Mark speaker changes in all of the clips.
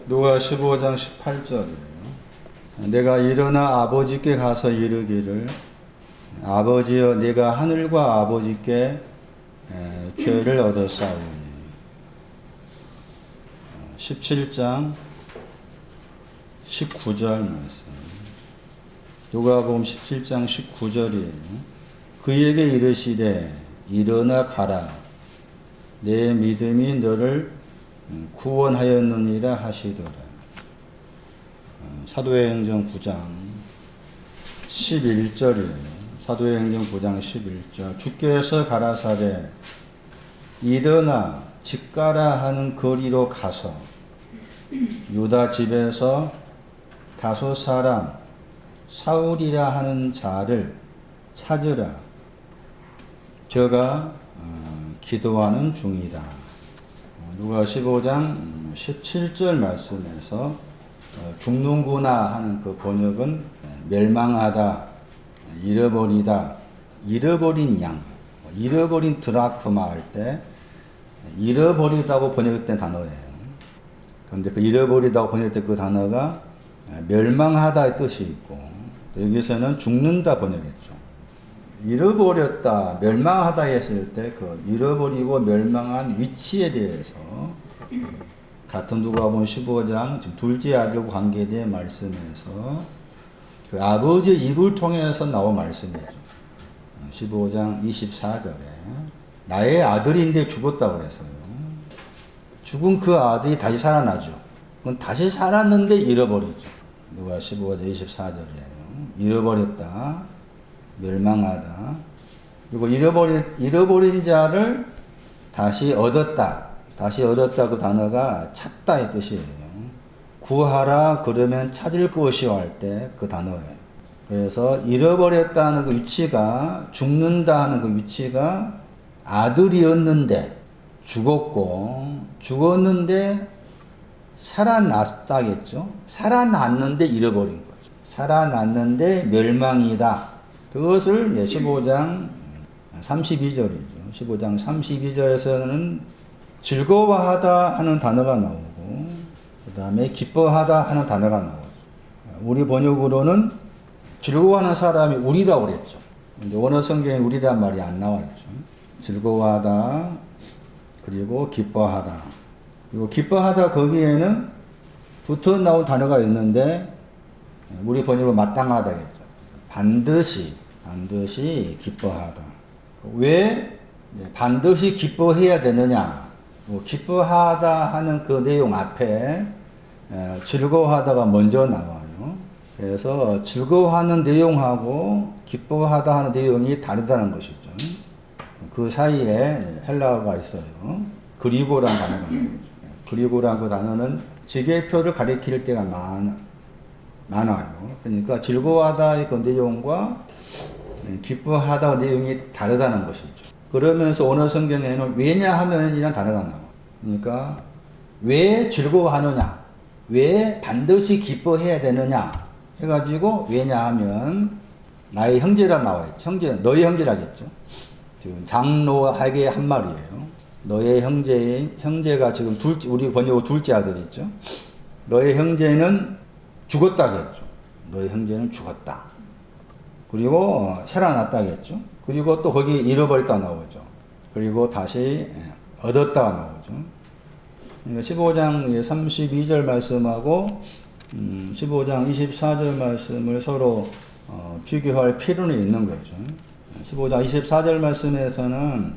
Speaker 1: 누가 15장 18절이에요. 내가 일어나 아버지께 가서 이르기를 아버지여 내가 하늘과 아버지께 죄를 얻었사오니. 17장 19절 말씀. 누가복음 17장 19절이에요. 그에게 이르시되 일어나 가라 내 믿음이 너를 구원하였느니라 하시더라. 사도행전 9장 11절이에요. 사도행전 9장 11절. 주께서 가라사대 일어나 집 가라 하는 거리로 가서 유다 집에서 다섯 사람 사울이라 하는 자를 찾으라. 저가 기도하는 중이다. 누가 15장 17절 말씀에서 죽는구나 하는 그 번역은 멸망하다, 잃어버리다, 잃어버린 양, 잃어버린 드라크마 할 때 잃어버리다고 번역된 단어예요. 그런데 그 잃어버리다고 번역된 그 단어가 멸망하다의 뜻이 있고 여기서는 죽는다 번역했죠. 잃어버렸다, 멸망하다 했을 때 그 잃어버리고 멸망한 위치에 대해서 같은 누가복음 15장 지금 둘째 아들과 관계된 말씀에서 그 아버지의 입을 통해서 나온 말씀이죠. 15장 24절에 나의 아들인데 죽었다고 그랬어요. 죽은 그 아들이 다시 살아나죠. 그건 다시 살았는데 잃어버리죠. 누가 15장 24절이에요. 잃어버렸다, 멸망하다. 그리고 잃어버린 자를 다시 얻었다. 다시 얻었다 그 단어가 찾다의 뜻이에요. 구하라 그러면 찾을 것이요 할 때 그 단어예요. 그래서 잃어버렸다는 그 위치가 죽는다 하는 그 위치가 아들이었는데 죽었는데 살아났다겠죠. 살아났는데 잃어버린 거죠. 살아났는데 멸망이다. 그것을 15장 32절이죠. 15장 32절에서는 즐거워하다 하는 단어가 나오고 그 다음에 기뻐하다 하는 단어가 나오죠. 우리 번역으로는 즐거워하는 사람이 우리라고 그랬죠. 근데 원어 성경에 우리란 말이 안 나와있죠. 즐거워하다 그리고 기뻐하다. 그리고 기뻐하다 거기에는 붙어 나온 단어가 있는데 우리 번역으로 마땅하다겠죠. 반드시 기뻐하다. 왜 반드시 기뻐해야 되느냐? 기뻐하다 하는 그 내용 앞에 즐거워하다가 먼저 나와요. 그래서 즐거워하는 내용하고 기뻐하다 하는 내용이 다르다는 것이죠. 그 사이에 헬라어가 있어요. 그리고라는 단어가 나오죠. 그리고라는 그 단어는 지계표를 가리킬 때가 많아요. 그러니까 즐거워하다의 그 내용과 기뻐하다 내용이 다르다는 것이죠. 그러면서 오늘 성경에는 왜냐하면이라는 단어가 나와요. 그러니까 왜 즐거워하느냐, 왜 반드시 기뻐해야 되느냐 해가지고 왜냐하면 나의 형제라 나와있죠. 너의 형제라겠죠. 지금 장로에게 한 말이에요. 너의 형제가 지금 우리 번역으로 둘째 아들이죠. 너의 형제는 죽었다겠죠. 너의 형제는 죽었다. 그리고 살아났다겠죠. 그리고 또 거기 잃어버렸다 나오죠. 그리고 다시 얻었다가 나오죠. 15장 32절 말씀하고 15장 24절 말씀을 서로 비교할 필요는 있는 거죠. 15장 24절 말씀에서는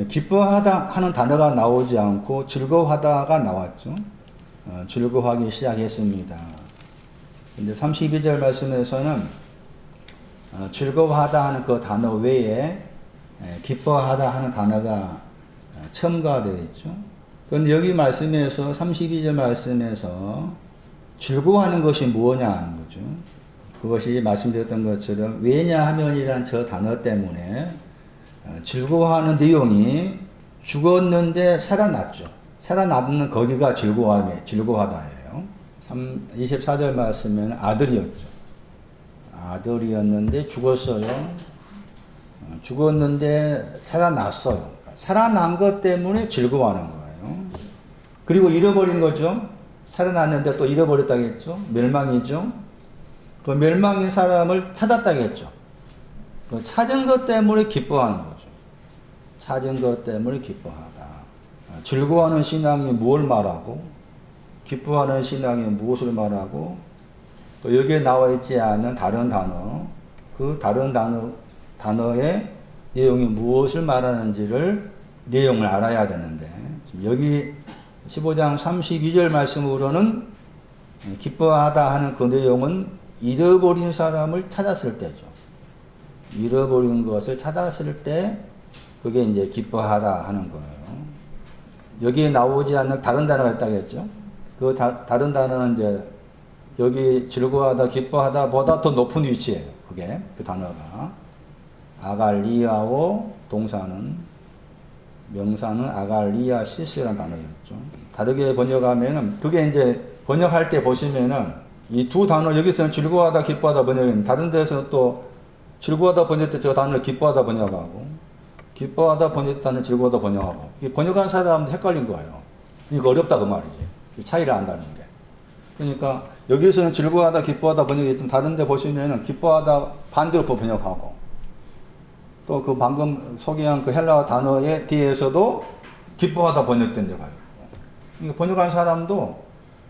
Speaker 1: 기뻐하다 하는 단어가 나오지 않고 즐거워하다가 나왔죠. 즐거워하기 시작했습니다. 근데 32절 말씀에서는 즐거워하다 하는 그 단어 외에 기뻐하다 하는 단어가 첨가되어 있죠. 그런데 여기 말씀에서 32절 말씀에서 즐거워하는 것이 뭐냐 하는 거죠. 그것이 말씀드렸던 것처럼 왜냐하면이란 저 단어 때문에 즐거워하는 내용이 죽었는데 살아났죠. 살아났는 거기가 즐거워하다예요. 24절 말씀에는 아들이었죠. 아들이었는데 죽었어요. 죽었는데 살아났어요. 살아난 것 때문에 즐거워하는 거예요. 그리고 잃어버린 거죠. 살아났는데 또 잃어버렸다겠죠. 멸망이죠. 그 멸망인 사람을 찾았다겠죠. 그 찾은 것 때문에 기뻐하는 거죠. 찾은 것 때문에 기뻐하다. 즐거워하는 신앙이 무엇을 말하고, 기뻐하는 신앙이 무엇을 말하고, 또 여기에 나와 있지 않은 다른 단어, 그 다른 단어의 내용이 무엇을 말하는지를 내용을 알아야 되는데, 지금 여기 15장 32절 말씀으로는 기뻐하다 하는 그 내용은 잃어버린 사람을 찾았을 때죠. 잃어버린 것을 찾았을 때 그게 이제 기뻐하다 하는 거예요. 여기에 나오지 않는 다른 단어가 있다겠죠. 그 다른 단어는 이제 여기 즐거워하다, 기뻐하다 보다 더 높은 위치예요. 그게 그 단어가 아갈리아오 동사는 명사는 아갈리아시스라는 단어였죠. 다르게 번역하면은 그게 이제 번역할 때 보시면은 이 두 단어 여기서는 즐거워하다, 기뻐하다 번역했는데 다른 데서는 또 즐거워하다 번역할 때 저 단어를 기뻐하다 번역하고 기뻐하다 번역할 때는 즐거워하다 번역하고 번역한 사람도 헷갈린 거예요. 이거 어렵다 그 말이지. 차이를 안다는 게. 그러니까 여기서는 즐거워하다, 기뻐하다 번역했지만 다른 데 보시면은 기뻐하다 반대로 번역하고 또 그 방금 소개한 그 헬라어 단어에 뒤에서도 기뻐하다 번역된 데가 있고. 그러니까 번역한 사람도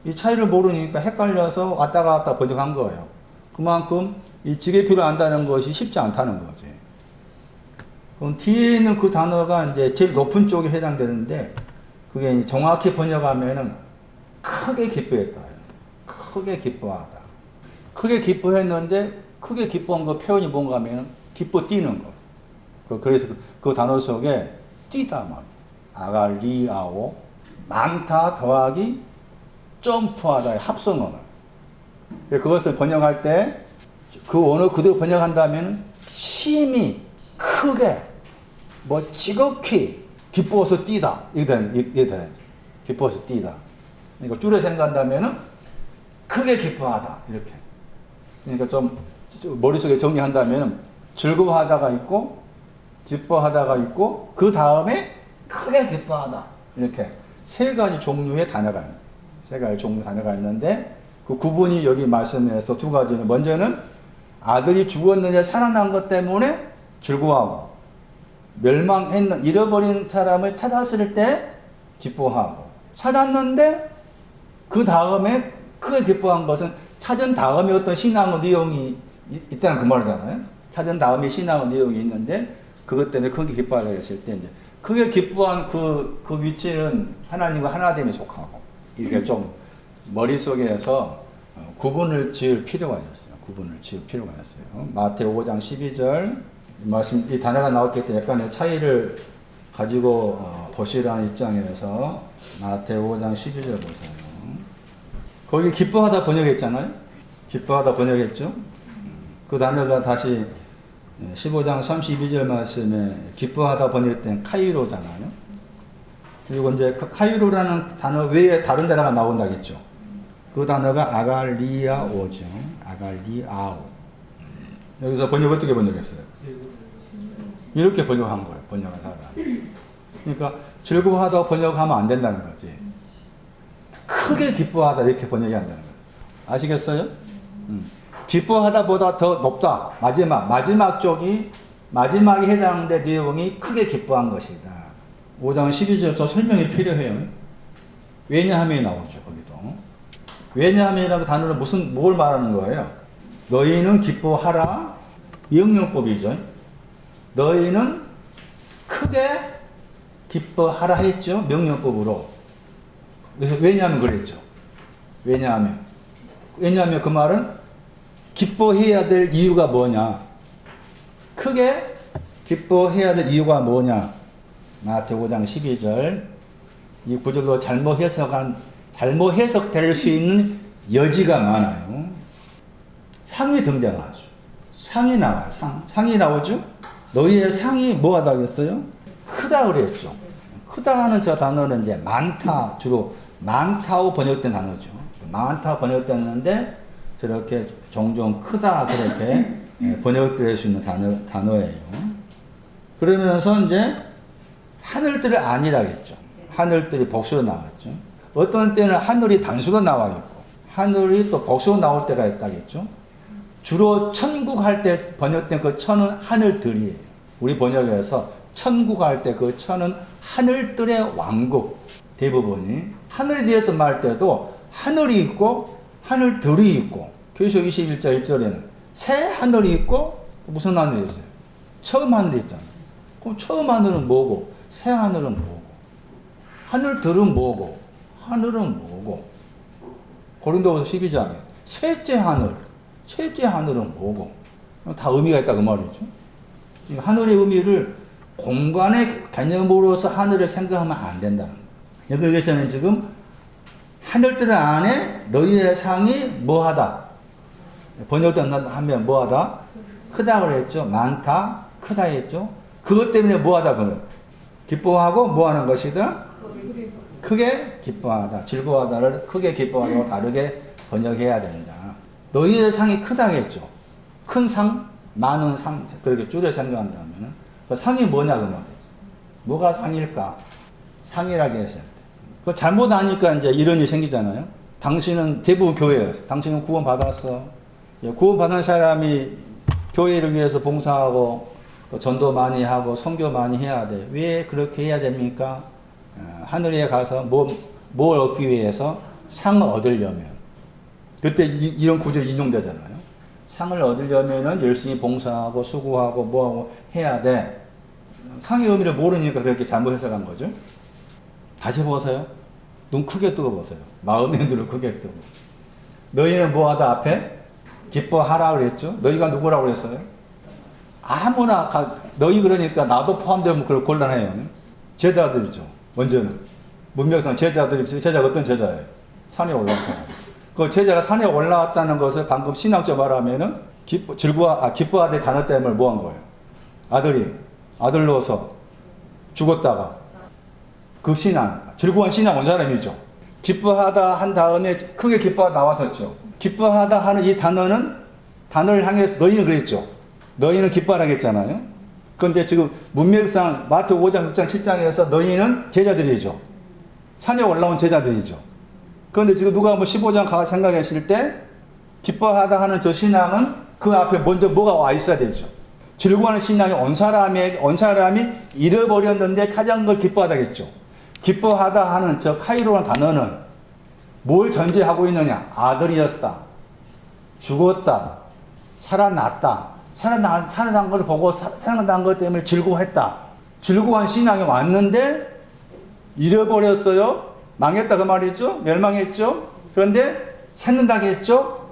Speaker 1: 이 차이를 모르니까 헷갈려서 왔다 갔다 번역한 거예요. 그만큼 이 지게피를 안다는 것이 쉽지 않다는 거지. 그럼 뒤에 있는 그 단어가 이제 제일 높은 쪽에 해당되는데 그게 정확히 번역하면은 크게 기뻐했다. 크게 기뻐하다. 크게 기뻐했는데 크게 기뻐한 거 표현이 뭔가 하면 기뻐 뛰는 거. 그래서 그 단어 속에 뛰다 말. 아갈리아오 많다 더하기 점프하다의 합성어를. 그것을 번역할 때 그 언어 그대로 번역한다면 심히 크게 뭐 지극히 기뻐서 뛰다 이게 되는 기뻐서 뛰다. 그러니까 줄여 생각한다면은 크게 기뻐하다 이렇게. 그러니까 좀 머릿속에 정리한다면은 즐거워하다가 있고 기뻐하다가 있고 그 다음에 크게 기뻐하다 이렇게 세 가지 종류의 단어가 있는. 세 가지 종류 단어가 있는데 그 구분이 여기 말씀에서 두 가지는 먼저는 아들이 죽었는데 살아난 것 때문에 즐거워하고 멸망했는 잃어버린 사람을 찾았을 때 기뻐하고 찾았는데 그 다음에 크게 기뻐한 것은 찾은 다음에 어떤 신앙의 내용이 있다는 그 말이잖아요. 찾은 다음에 신앙의 내용이 있는데 그것 때문에 크게 기뻐하다 했을 때 이제 크게 기뻐한 그 위치는 하나님과 하나됨에 속하고 이렇게 좀 머릿속에서 구분을 지을 필요가 있었어요. 구분을 지을 필요가 있었어요. 마태오 5장 12절 말씀 이 단어가 나왔기 때문에 약간의 차이를 가지고 보시라는 입장에서 마태오 5장 12절 보세요. 거기 기뻐하다 번역했잖아요. 기뻐하다 번역했죠. 그 단어가 다시 15장 32절 말씀에 기뻐하다 번역된 카이로잖아요. 그리고 이제 카이로라는 단어 외에 다른 단어가 나온다겠죠. 그 단어가 아갈리아오죠. 아갈리아오. 여기서 번역 어떻게 번역했어요? 이렇게 번역한 거예요. 번역한 사람. 그러니까 즐거워하다 번역하면 안 된다는 거지. 크게 기뻐하다 이렇게 번역이 안 되는 거예요. 아시겠어요? 기뻐하다보다 더 높다. 마지막 쪽이 마지막에 해당된 내용이 크게 기뻐한 것이다. 5장 12절에서 설명이 필요해요. 왜냐하면이 나오죠. 거기도. 왜냐하면이라는 단어는 뭘 말하는 거예요? 너희는 기뻐하라. 명령법이죠. 너희는 크게 기뻐하라 했죠. 명령법으로. 그래서 왜냐하면 그랬죠. 왜냐하면 그 말은 기뻐해야 될 이유가 뭐냐? 크게 기뻐해야 될 이유가 뭐냐? 마태오 5장 12절 이 구절로 잘못 해석될 수 있는 여지가 많아요. 상이 등장하죠. 상이 나와요. 상이 나오죠. 너희의 상이 뭐하다 그랬어요? 크다 그랬죠. 크다 하는 저 단어는 이제 많다, 주로 많다고 번역된 단어죠. 많다 번역됐는데 저렇게 종종 크다 그렇게 번역될 수 있는 단어예요. 그러면서 이제 하늘들이 아니라겠죠. 하늘들이 복수로 나왔죠. 어떤 때는 하늘이 단수로 나와 있고 하늘이 또 복수로 나올 때가 있다겠죠. 주로 천국 할 때 번역된 그 천은 하늘들이에요. 우리 번역에서 천국 할 때 그 천은 하늘들의 왕국 대부분이 하늘에 대해서 말할 때도 하늘이 있고 하늘들이 있고 계시록 21장 1절에는 새 하늘이 있고 무슨 하늘이 있어요? 처음 하늘이 있잖아요. 그럼 처음 하늘은 뭐고 새 하늘은 뭐고 하늘들은 뭐고 하늘은 뭐고 고린도후서 12장에 셋째 하늘은 뭐고 다 의미가 있다 그 말이죠. 하늘의 의미를 공간의 개념으로서 하늘을 생각하면 안 된다는 거예요. 여기에서는 지금 하늘들 안에 너희의 상이 뭐하다. 번역하면 뭐하다? 크다 그랬죠. 많다, 크다 했죠. 그것 때문에 뭐하다 그러면 기뻐하고 뭐하는 것이다? 크게 기뻐하다. 즐거워하다를 크게 기뻐하다고 다르게 번역해야 된다. 너희의 상이 크다겠죠. 큰 상, 많은 상, 그렇게 줄여 생각한다면 그 상이 뭐냐 그 말이죠. 뭐가 상일까? 상이라고 했을 때. 그 잘못 아니까 이제 이런 일이 생기잖아요. 당신은 대부분 교회였어. 당신은 구원 받았어. 구원 받은 사람이 교회를 위해서 봉사하고 전도 많이 하고 선교 많이 해야 돼. 왜 그렇게 해야 됩니까? 하늘에 가서 뭘 얻기 위해서 상을 얻으려면 그때 이런 구절이 인용되잖아요. 상을 얻으려면은 열심히 봉사하고 수고하고 뭐하고 해야 돼. 상의 의미를 모르니까 그렇게 잘못 해석한 거죠. 다시 보세요. 눈 크게 뜨고 보세요. 마음의 눈을 크게 뜨고. 너희는 뭐하다 앞에? 기뻐하라 그랬죠. 너희가 누구라고 그랬어요? 아무나 너희 그러니까 나도 포함되면 그걸 곤란해요. 제자들이죠. 먼저는 문명상 제자가 어떤 제자예요? 산에 올라왔어요. 그 제자가 산에 올라왔다는 것을 방금 신학적 말하면은 기뻐하되 단어 때문에 뭐 한 거예요? 아들로서 죽었다가 그 신앙, 즐거운 신앙 온 사람이죠. 기뻐하다 한 다음에 크게 기뻐하다 나왔었죠. 기뻐하다 하는 이 단어를 향해서 너희는 그랬죠. 너희는 기뻐하라고 했잖아요. 그런데 지금 문맥상 마태 5장, 6장, 7장에서 너희는 제자들이죠. 산에 올라온 제자들이죠. 그런데 지금 누가 15장 가 생각했을 때 기뻐하다 하는 저 신앙은 그 앞에 먼저 뭐가 와 있어야 되죠. 즐거워하는 신앙이 온 사람이 잃어버렸는데 찾아온 걸 기뻐하다겠죠. 기뻐하다 하는 저 카이로라는 단어는 뭘 전제하고 있느냐? 아들이었다. 죽었다. 살아났다. 살아난 걸 보고 살아난 것 때문에 즐거워했다. 즐거운 신앙이 왔는데 잃어버렸어요. 망했다 그 말이죠. 멸망했죠. 그런데 찾는다고 했죠.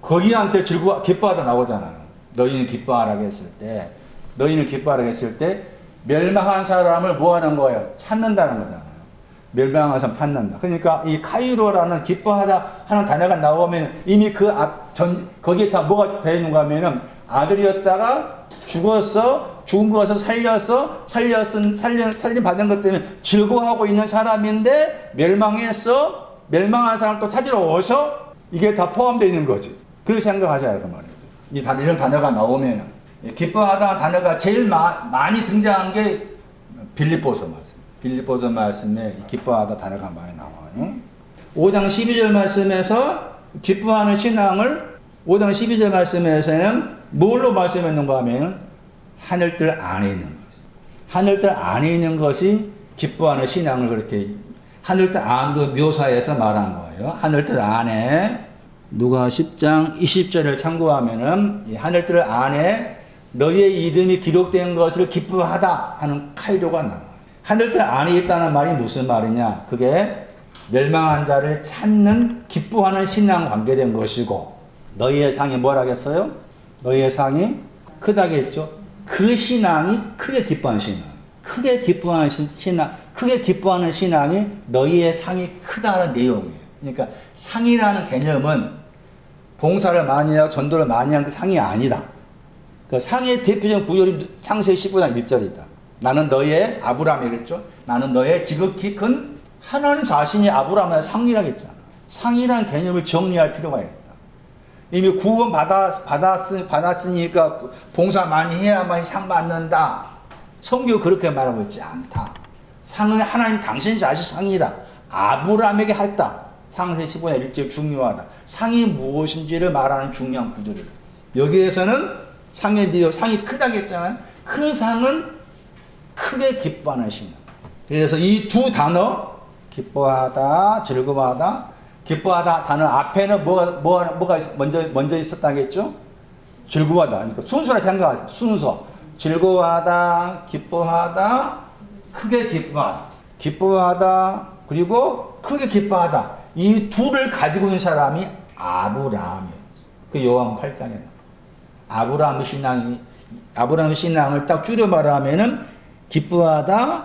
Speaker 1: 거기한테 기뻐하다 나오잖아요. 너희는 기뻐하라고 했을 때 멸망한 사람을 뭐 하는 거예요? 찾는다는 거잖아요. 멸망한 사람 찾는다. 그러니까 이 카이로라는 기뻐하다 하는 단어가 나오면 이미 거기에 다 뭐가 되어 있는가 하면은 아들이었다가 죽은 것을 살림 받은 것 때문에 즐거워하고 있는 사람인데 멸망한 사람 또 찾으러 오셔? 이게 다 포함되어 있는 거지. 그렇게 생각하셔야 그 말이죠. 이런 단어가 나오면 기뻐하다 단어가 제일 많이 등장한 게 빌립보서 말씀에 기뻐하다 단어가 많이 나와요. 5장 12절 말씀에서 기뻐하는 신앙을 5장 12절 말씀에서는 뭘로 말씀했는가 하면 하늘들 안에 있는 것이. 하늘들 안에 있는 것이 기뻐하는 신앙을 그렇게 하늘들 안도 묘사해서 말한 거예요. 하늘들 안에 누가 10장 20절을 참고하면은 이 하늘들 안에 너희의 이름이 기록된 것을 기뻐하다 하는 카이로가 나와요. 하늘들 안에 있다는 말이 무슨 말이냐? 그게 멸망한 자를 찾는 기뻐하는 신앙 관계된 것이고 너희의 상이 뭐라겠어요? 너희의 상이 크다겠죠? 그 신앙이 크게 기뻐하는 신앙. 크게 기뻐하는 신앙이 너희의 상이 크다는 내용이에요. 그러니까 상이라는 개념은 봉사를 많이 하고 전도를 많이 한 그 상이 아니다. 그 상의 대표적인 구절이 창세기 19장 1절이다. 나는 너의 아브라함이랬죠. 나는 너의 지극히 큰 하나님 자신이 아브라함의 상이라고 했잖아. 상이라는 개념을 정리할 필요가 있다. 이미 구원 받았으니까 봉사 많이 해야만 상 받는다. 성경 그렇게 말하고 있지 않다. 상은 하나님 당신 자신 상이다. 아브라함에게 했다. 상세 15장 1절 중요하다. 상이 무엇인지를 말하는 중요한 구절이에요. 여기에서는 상이 크다고 했잖아요. 그 상은 크게 기뻐하는 신앙. 그래서 이 두 단어, 기뻐하다, 즐거워하다, 기뻐하다 단어 앞에는 뭐가 먼저 있었다겠죠? 즐거워하다. 그러니까 순서라 생각하세요. 순서. 즐거워하다, 기뻐하다, 크게 기뻐하다. 기뻐하다, 그리고 크게 기뻐하다. 이 둘을 가지고 있는 사람이 아브라함이에요. 그 요한 8장에 아브라함의 신앙을 딱 줄여 말하면은 기뻐하다,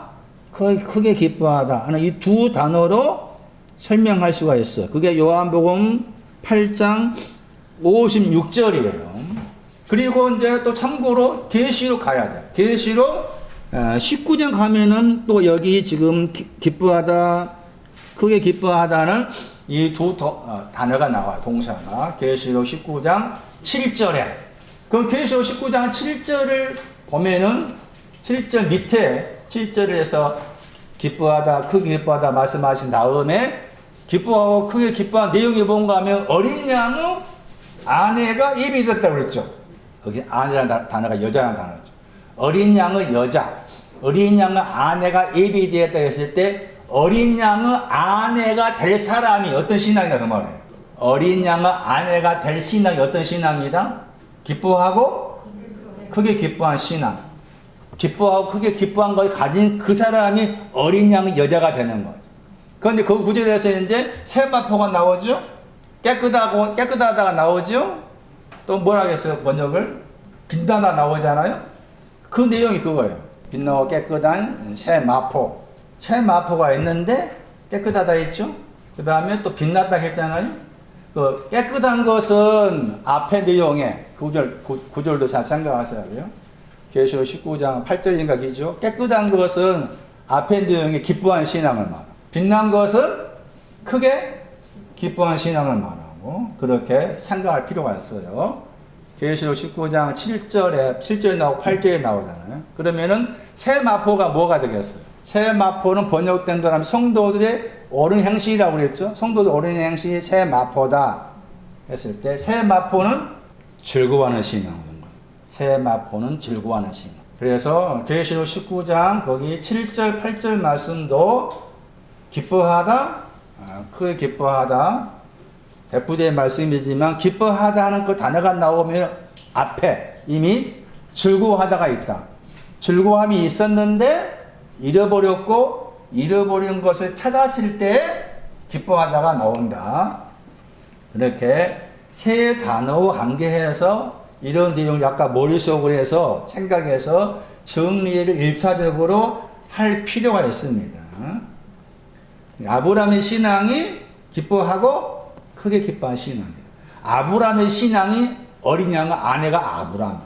Speaker 1: 크게 기뻐하다 하는 이 두 단어로 설명할 수가 있어요. 그게 요한복음 8장 56절이에요. 그리고 이제 또 참고로 계시록 가야 돼. 계시록 19장 가면은 또 여기 지금 기뻐하다, 크게 기뻐하다는 이 두 단어가 나와요. 동사가. 계시록 19장 7절에. 그럼 계시록 19장 7절을 보면은 7절 밑에 7절에서 기뻐하다, 크게 기뻐하다 말씀하신 다음에 기뻐하고 크게 기뻐한 내용이 뭔가 하면 어린 양의 아내가 예비됐다고 그랬죠. 여기 아내라는 단어가 여자라는 단어죠. 어린 양의 여자, 어린 양의 아내가 예비되었다 했을 때 어린 양의 아내가 될 사람이 어떤 신앙이다 그 말이에요. 어린 양의 아내가 될 신앙이 어떤 신앙이다? 기뻐하고 크게 기뻐한 신앙. 기뻐하고 크게 기뻐한 걸 가진 그 사람이 어린 양의 여자가 되는 거죠. 그런데 그 구절에서 이제 세마포가 나오죠? 깨끗하다가 나오죠? 또 뭐라 하겠어요? 번역을? 빛나다 나오잖아요? 그 내용이 그거예요. 빛나고 깨끗한 세마포. 세마포가 있는데 깨끗하다 했죠? 그 다음에 또 빛났다 했잖아요? 그 깨끗한 것은 앞에 내용에 구절도 잘 생각하세요. 계시록 19장 8절인가 기죠. 깨끗한 것은 앞에 내용에 기뻐한 신앙을 말하고 빛난 것은 크게 기뻐한 신앙을 말하고 그렇게 생각할 필요가 있어요. 계시록 19장 7절에 나오고 8절에 나오잖아요. 그러면은 새 마포가 뭐가 되겠어요? 새 마포는 번역된 사람 성도들의 옳은 행실이라고 그랬죠. 성도들 옳은 행실이 새 마포다 했을 때 새 마포는 즐거워하는 신앙. 새 마포는 즐거워하는 신앙. 그래서 계시록 19장 거기 7절 8절 말씀도 기뻐하다, 크게 기뻐하다 대부대의 말씀이지만 기뻐하다는 그 단어가 나오면 앞에 이미 즐거워하다가 있다. 즐거움이 있었는데 잃어버렸고 잃어버린 것을 찾았을 때 기뻐하다가 나온다. 이렇게 세 단어와 관계해서 이런 내용을 약간 머릿속으로 해서 생각해서 정리를 1차적으로 할 필요가 있습니다. 아브라함의 신앙이 기뻐하고 크게 기뻐한 신앙입니다. 아브라함의 신앙이 어린 양의 아내가 아브라함.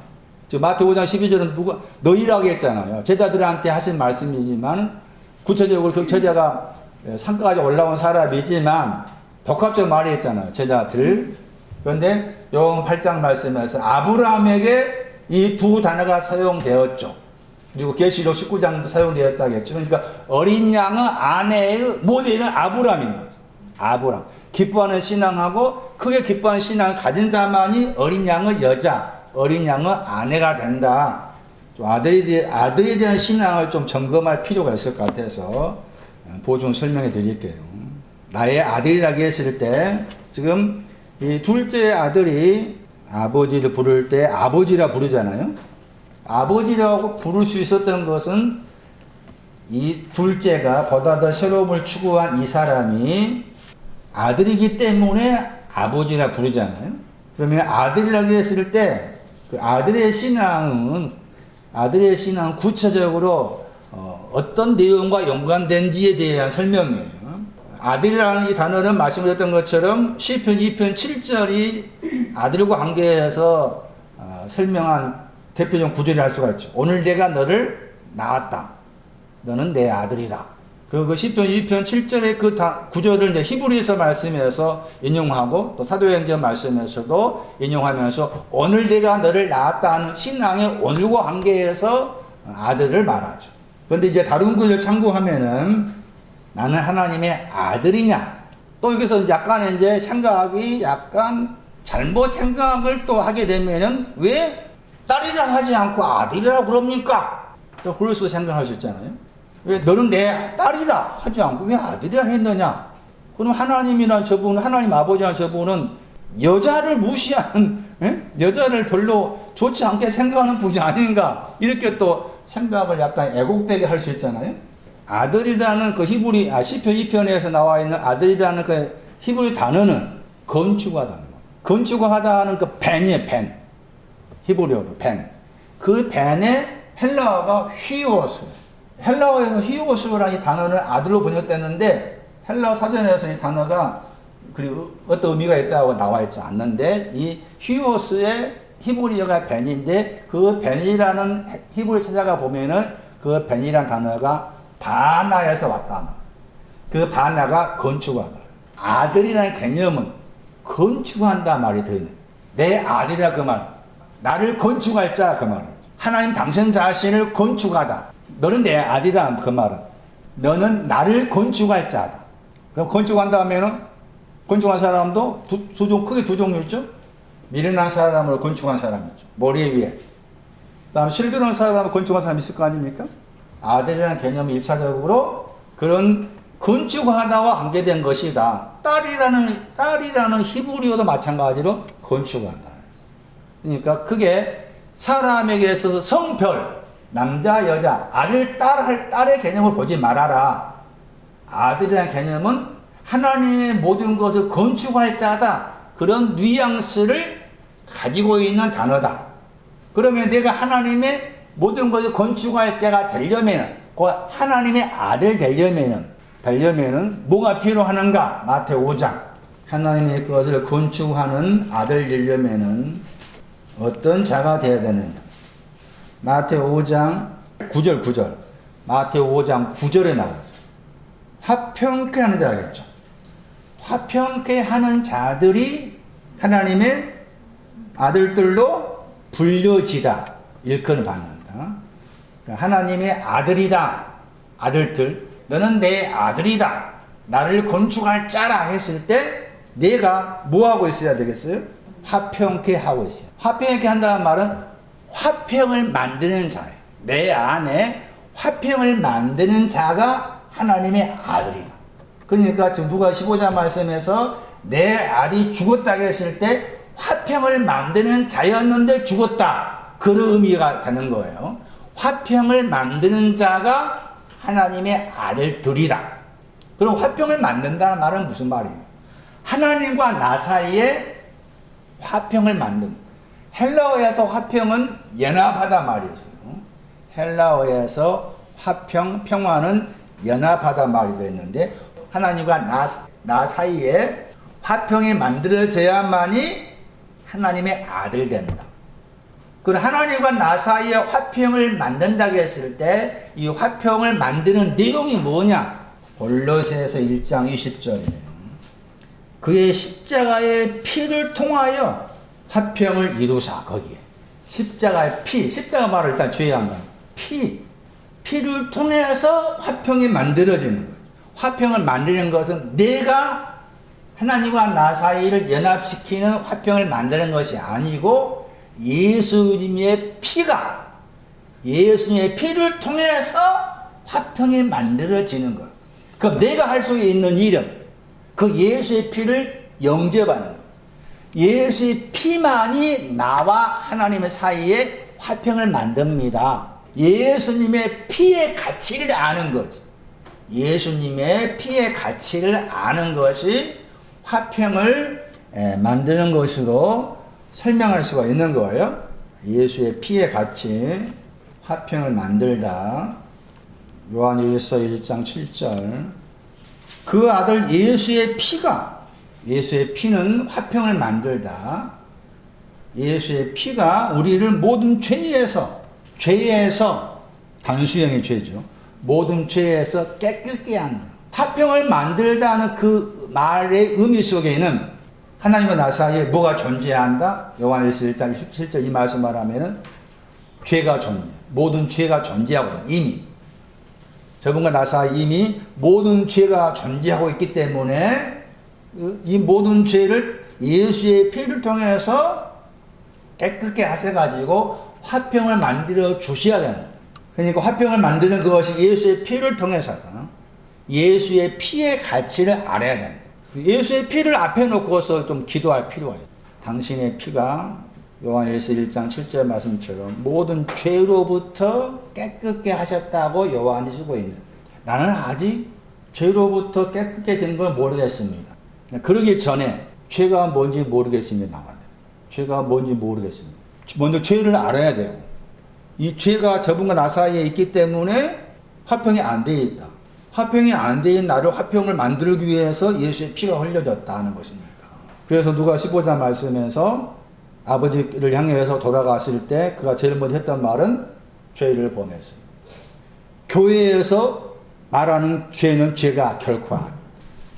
Speaker 1: 마태복음 5장 12절은 너희라고 했잖아요. 제자들한테 하신 말씀이지만 구체적으로 그 제자가 상까지 올라온 사람이지만 복합적으로 말했잖아요. 제자들. 그런데 요한 8장 말씀에서 아브라함에게 이 두 단어가 사용되었죠. 그리고 계시록 19장도 사용되었다겠죠. 그러니까 어린 양의 아내의 모델은 아브라함인 거죠. 아브라함. 기뻐하는 신앙하고 크게 기뻐하는 신앙을 가진 사람이 어린 양의 여자, 어린 양의 아내가 된다. 좀 아들에 대한 신앙을 좀 점검할 필요가 있을 것 같아서 보충 설명해 드릴게요. 나의 아들이라고 했을 때 지금 이 둘째 아들이 아버지를 부를 때 아버지라 부르잖아요. 아버지라고 부를 수 있었던 것은 이 둘째가 보다 더 새로움을 추구한 이 사람이 아들이기 때문에 아버지라 부르잖아요. 그러면 아들이라고 했을 때 그 아들의 신앙은 구체적으로 어떤 내용과 연관된지에 대한 설명이에요. 아들이라는 이 단어는 말씀드렸던 것처럼 시편 2편 7절이 아들과 관계해서 설명한 대표적 구절이 할 수가 있죠. 오늘 내가 너를 낳았다. 너는 내 아들이다. 그리고 그 시편 2편 7절의 그 구절을 이제 히브리서 말씀에서 인용하고 또 사도행전 말씀에서도 인용하면서 오늘 내가 너를 낳았다는 신앙의 오늘과 관계해서 아들을 말하죠. 그런데 이제 다른 구절 참고하면은 나는 하나님의 아들이냐? 또 여기서 약간 이제 생각이 약간 잘못 생각을 또 하게 되면은 왜 딸이라 하지 않고 아들이라고 그럽니까? 또 그럴 수 생각할 수 있잖아요. 왜 너는 내 딸이라 하지 않고 왜 아들이라 했느냐? 그럼 하나님이란 저분은, 하나님 아버지란 저분은 여자를 무시하는, 여자를 별로 좋지 않게 생각하는 분이 아닌가? 이렇게 또 생각을 약간 애곡되게 할 수 있잖아요. 아들이라는 그 시편 2편에서 나와 있는 아들이라는 그 히브리 단어는 건축하다. 건축하다는 그 벤이에요, 벤. 히브리어로 벤. 그 벤의 헬라어가 휘오스. 헬라어에서 휘오스라는 이 단어는 아들로 번역됐는데 헬라어 사전에서 이 단어가 그리고 어떤 의미가 있다고 나와 있지 않는데 이 휘오스의 히브리어가 벤인데 그 벤이라는 히브리 찾아가 보면은 그 벤이라는 단어가 바나에서 왔다. 그 바나가 건축하다. 아들이라는 개념은 건축한다 말이 들어있는. 내 아들이라 그 말. 나를 건축할 자 그 말은. 하나님 당신 자신을 건축하다. 너는 내 아들이다 그 말은. 너는 나를 건축할 자다. 그럼 건축한다 하면은 건축한 사람도 크게 두 종류 있죠. 미련한 사람을 건축한 사람 있죠. 머리 위에. 그 다음에 실존한 사람을 건축한 사람이 있을 거 아닙니까? 아들이라는 개념이 1차적으로 그런 건축하다와 관계된 것이다. 딸이라는 히브리어도 마찬가지로 건축한다. 그러니까 그게 사람에게 있어서 성별, 남자, 여자, 아들, 딸의 개념을 보지 말아라. 아들이라는 개념은 하나님의 모든 것을 건축할 자다. 그런 뉘앙스를 가지고 있는 단어다. 그러면 내가 하나님의 모든 것을 건축할 자가 되려면, 하나님의 아들 되려면은 뭐가 필요하는가? 마태오 5장. 하나님의 것을 건축하는 아들 되려면은 어떤 자가 되어야 되느냐? 마태오 5장 9절. 마태오 5장 9절에 나오죠. 화평케 하는 자겠죠. 화평케 하는 자들이 하나님의 아들들로 불려지다. 일컬을 받는다. 하나님의 아들이다. 아들들. 너는 내 아들이다. 나를 건축할 자라 했을 때 내가 뭐하고 있어야 되겠어요? 화평케 하고 있어요. 화평케 한다는 말은 화평을 만드는 자예요. 내 안에 화평을 만드는 자가 하나님의 아들이다. 그러니까 지금 누가 15장 말씀에서 내 아들이 죽었다고 했을 때 화평을 만드는 자였는데 죽었다. 그런 의미가 되는 거예요. 화평을 만드는 자가 하나님의 아들들이다. 그럼 화평을 만든다는 말은 무슨 말이에요? 하나님과 나 사이에 화평을 만든. 헬라어에서 화평은 연합하다 말이었어요. 헬라어에서 화평, 평화는 연합하다 말이 됐는데 하나님과 나 사이에 화평이 만들어져야만이 하나님의 아들 된다. 그리고 하나님과 나 사이에 화평을 만든다고 했을 때 이 화평을 만드는 내용이 뭐냐? 골로새서 1장 20절이에요. 그의 십자가의 피를 통하여 화평을 이루사. 거기에 십자가의 피, 십자가 말을 일단 주의해야 한다. 피를 통해서 화평이 만들어지는 거예요. 화평을 만드는 것은 내가 하나님과 나 사이를 연합시키는 화평을 만드는 것이 아니고 예수님의 피를 통해서 화평이 만들어지는 거예요. 그럼 내가 할 수 있는 일은 그 예수의 피를 영접하는 거예요. 예수의 피만이 나와 하나님의 사이에 화평을 만듭니다. 예수님의 피의 가치를 아는 거죠. 예수님의 피의 가치를 아는 것이 화평을 만드는 것으로 설명할 수가 있는 거예요. 예수의 피의 가치, 화평을 만들다. 요한일서 1장 7절. 그 아들 예수의 피는 화평을 만들다. 예수의 피가 우리를 모든 죄에서 단수형의 죄죠. 모든 죄에서 깨끗게 한다. 화평을 만들다는 그 말의 의미 속에는 하나님과 나 사이에 뭐가 존재한다? 요한일서 1장 17절 이 말씀 말하면은 죄가 존재. 모든 죄가 존재하고 있는 이미. 저분과 나 사이 이미 모든 죄가 존재하고 있기 때문에 이 모든 죄를 예수의 피를 통해서 깨끗게 하셔가지고 화평을 만들어 주셔야 되는 거예요. 그러니까 화평을 만드는 그것이 예수의 피를 통해서다. 예수의 피의 가치를 알아야 됩니다. 예수의 피를 앞에 놓고서 좀 기도할 필요가 있어요. 당신의 피가 요한일서 1장 7절 말씀처럼 모든 죄로부터 깨끗게 하셨다고 요한이 쓰고 있는, 나는 아직 죄로부터 깨끗게 된 걸 모르겠습니다. 그러기 전에 죄가 뭔지 모르겠습니다. 죄가 뭔지 모르겠습니다. 먼저 죄를 알아야 되고, 이 죄가 저분과 나 사이에 있기 때문에 화평이 안 돼 있다. 화평이 안 돼 있는 나를 화평을 만들기 위해서 예수의 피가 흘려졌다는 것입니다. 그래서 누가 15장 말씀에서 아버지를 향해서 돌아갔을 때 그가 제일 먼저 했던 말은 죄를 범했습니다. 교회에서 말하는 죄는 죄가 결코 아니에요.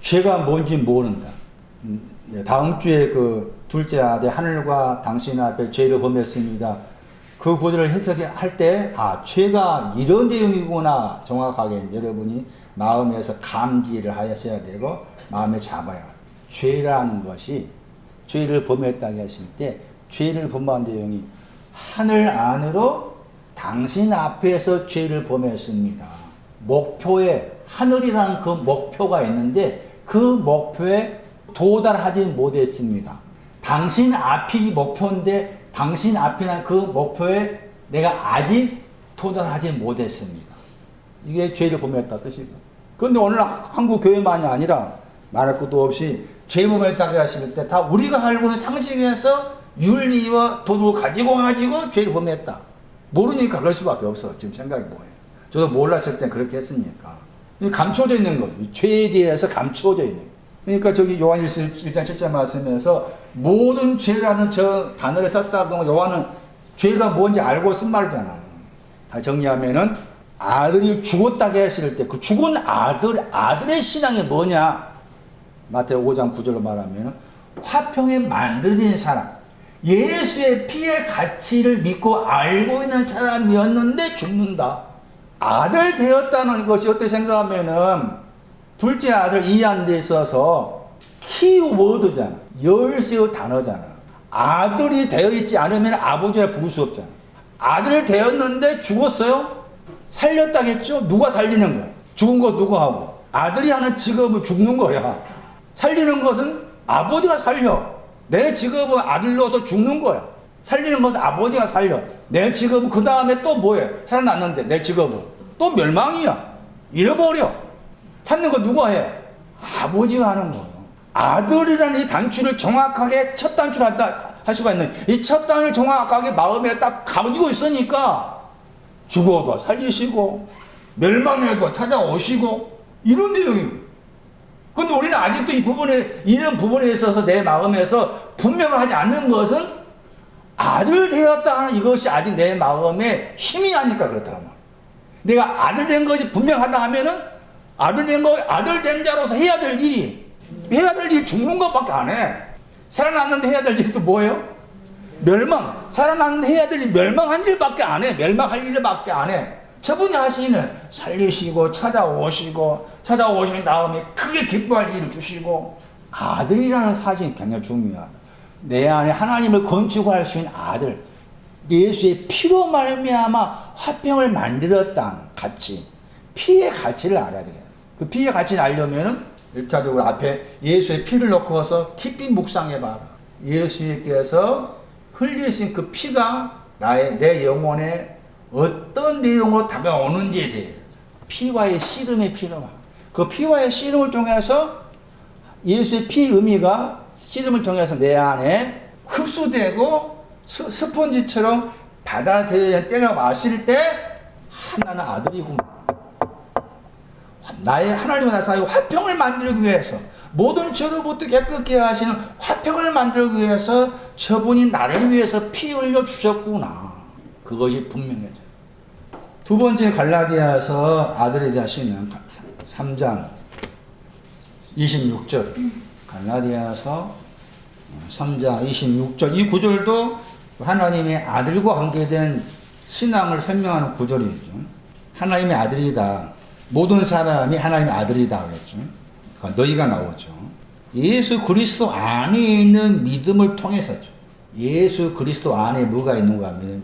Speaker 1: 죄가 뭔지 모른다. 다음 주에 그 둘째 아들 하늘과 당신 앞에 죄를 범했습니다. 그 구절을 해석할 때, 죄가 이런 내용이구나 정확하게 여러분이 마음에서 감지를 하셔야 되고 마음에 잡아야 해요. 죄라는 것이, 죄를 범했다고 하실 때 죄를 범한 내용이 하늘 안으로 당신 앞에서 죄를 범했습니다. 목표에, 하늘이라는 그 목표가 있는데 그 목표에 도달하지 못했습니다. 당신 앞이 목표인데 당신 앞이란 그 목표에 내가 아직 도달하지 못했습니다. 이게 죄를 범했다 뜻이고. 그런데 오늘 한국 교회만이 아니라 말할 것도 없이 죄 범했다고 하실 때 다 우리가 알고 있는 상식에서 윤리와 도덕을 가지고 죄를 범했다. 모르니까 그럴 수밖에 없어. 지금 생각이 뭐예요? 저도 몰랐을 때 그렇게 했으니까. 감춰져 있는 거예요. 죄에 대해서 감춰져 있는 거예요. 그러니까 저기 요한일서 1장 7절 말씀에서 모든 죄라는 저 단어를 썼다고 요한은 죄가 뭔지 알고 쓴 말이잖아요. 다 정리하면은 아들이 죽었다고 했을 때 그 죽은 아들의 신앙이 뭐냐? 마태오 5장 9절로 말하면 화평에 만들어진 사람, 예수의 피의 가치를 믿고 알고 있는 사람이었는데 죽는다. 아들 되었다는 것이 어떻게 생각하면은 둘째 아들 이해하는 데 있어서 키워드잖아. 열쇠의 단어잖아. 아들이 되어 있지 않으면 아버지라 부를 수 없잖아. 아들 되었는데 죽었어요? 살렸다겠죠? 누가 살리는 거야? 죽은 거 누가 하고? 아들이 하는 직업은 죽는 거야. 살리는 것은 아버지가 살려. 내 직업은 아들로서 죽는 거야. 살리는 것은 아버지가 살려. 내 직업은 그 다음에 또 뭐해? 살아났는데 내 직업은 또 멸망이야. 잃어버려. 찾는 거 누가 해? 아버지가 하는 거예요. 아들이라는 이 단추를 정확하게 첫 단추를 할 수가 있는, 이 첫 단을 정확하게 마음에 딱 가지고 있으니까 죽어도 살리시고 멸망해도 찾아오시고 이런 내용입니다. 근데 우리는 아직도 이런 부분에 있어서 내 마음에서 분명하지 않는 것은 아들 되었다 하는 이것이 아직 내 마음에 힘이 나니까 그렇다. 내가 아들 된 것이 분명하다 하면은 아들 된 자로서 해야 될 일이 죽는 것밖에 안 해. 살아났는데 해야 될 일이 또 뭐예요? 멸망. 살아났는데 해야 될 일, 멸망한 일밖에 안 해. 멸망할 일밖에 안 해. 저분이 하시는 살리시고 찾아오신 다음에 크게 기뻐할 일을 주시고, 아들이라는 사실이 굉장히 중요하다. 내 안에 하나님을 건축할 수 있는 아들, 예수의 피로 말미암아 화평을 만들었다는 가치, 피의 가치를 알아야 돼요. 그 피의 가치를 알려면은 1차적으로 앞에 예수의 피를 놓고서 깊이 묵상해봐라. 예수님께서 흘리신 그 피가 내 영혼에 어떤 내용으로 다가오는지에 대해 피와의 씨름이 필요하다. 그 피와의 씨름을 통해서 예수의 피 의미가 씨름을 통해서 내 안에 흡수되고 스펀지처럼 받아들여야 때가 왔을 때 나는 아들이구나. 나의 하나님과 나 사이 화평을 만들기 위해서, 모든 죄로부터 깨끗게 하시는 화평을 만들기 위해서 저분이 나를 위해서 피 흘려 주셨구나. 그것이 분명해져요. 두 번째 갈라디아서 아들에 대한 신앙 3장 26절. 갈라디아서 3장 26절. 이 구절도 하나님의 아들과 관계된 신앙을 설명하는 구절이죠. 하나님의 아들이다. 모든 사람이 하나님의 아들이다 그랬죠. 그러니까 너희가 나오죠. 예수 그리스도 안에 있는 믿음을 통해서죠. 예수 그리스도 안에 뭐가 있는가 하면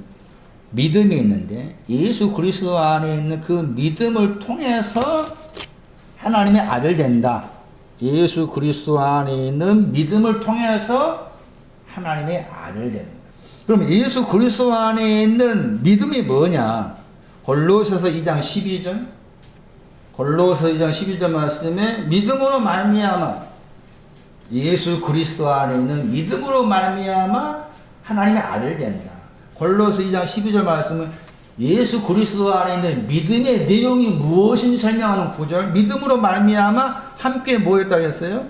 Speaker 1: 믿음이 있는데 예수 그리스도 안에 있는 그 믿음을 통해서 하나님의 아들 된다. 예수 그리스도 안에 있는 믿음을 통해서 하나님의 아들 된다. 그럼 예수 그리스도 안에 있는 믿음이 뭐냐? 골로새서 2장 12절. 골로새 2장 12절 말씀에 믿음으로 말미암아 예수 그리스도 안에 있는 믿음으로 말미암아 하나님의 아들 된다. 골로새 2장 12절 말씀은 예수 그리스도 안에 있는 믿음의 내용이 무엇인지 설명하는 구절. 믿음으로 말미암아 함께 뭐 했다고 했어요?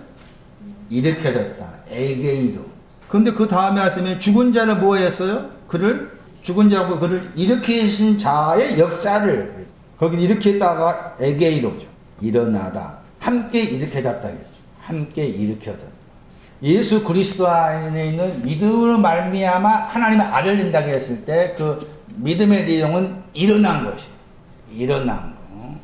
Speaker 1: 일으켜졌다. 에게이도. 근데 그 다음에 말씀에 죽은 자를 뭐 했어요? 죽은 자고 그를 일으키신 자의 역사를 거기 일으켰다가 에게이도죠. 일어나다. 함께 일으켜졌다. 함께 일으켜졌다. 예수 그리스도 안에 있는 믿음으로 말미암아 하나님의 아들 된다고 했을 때 그 믿음의 내용은 일어난 것이에요. 일어난 거.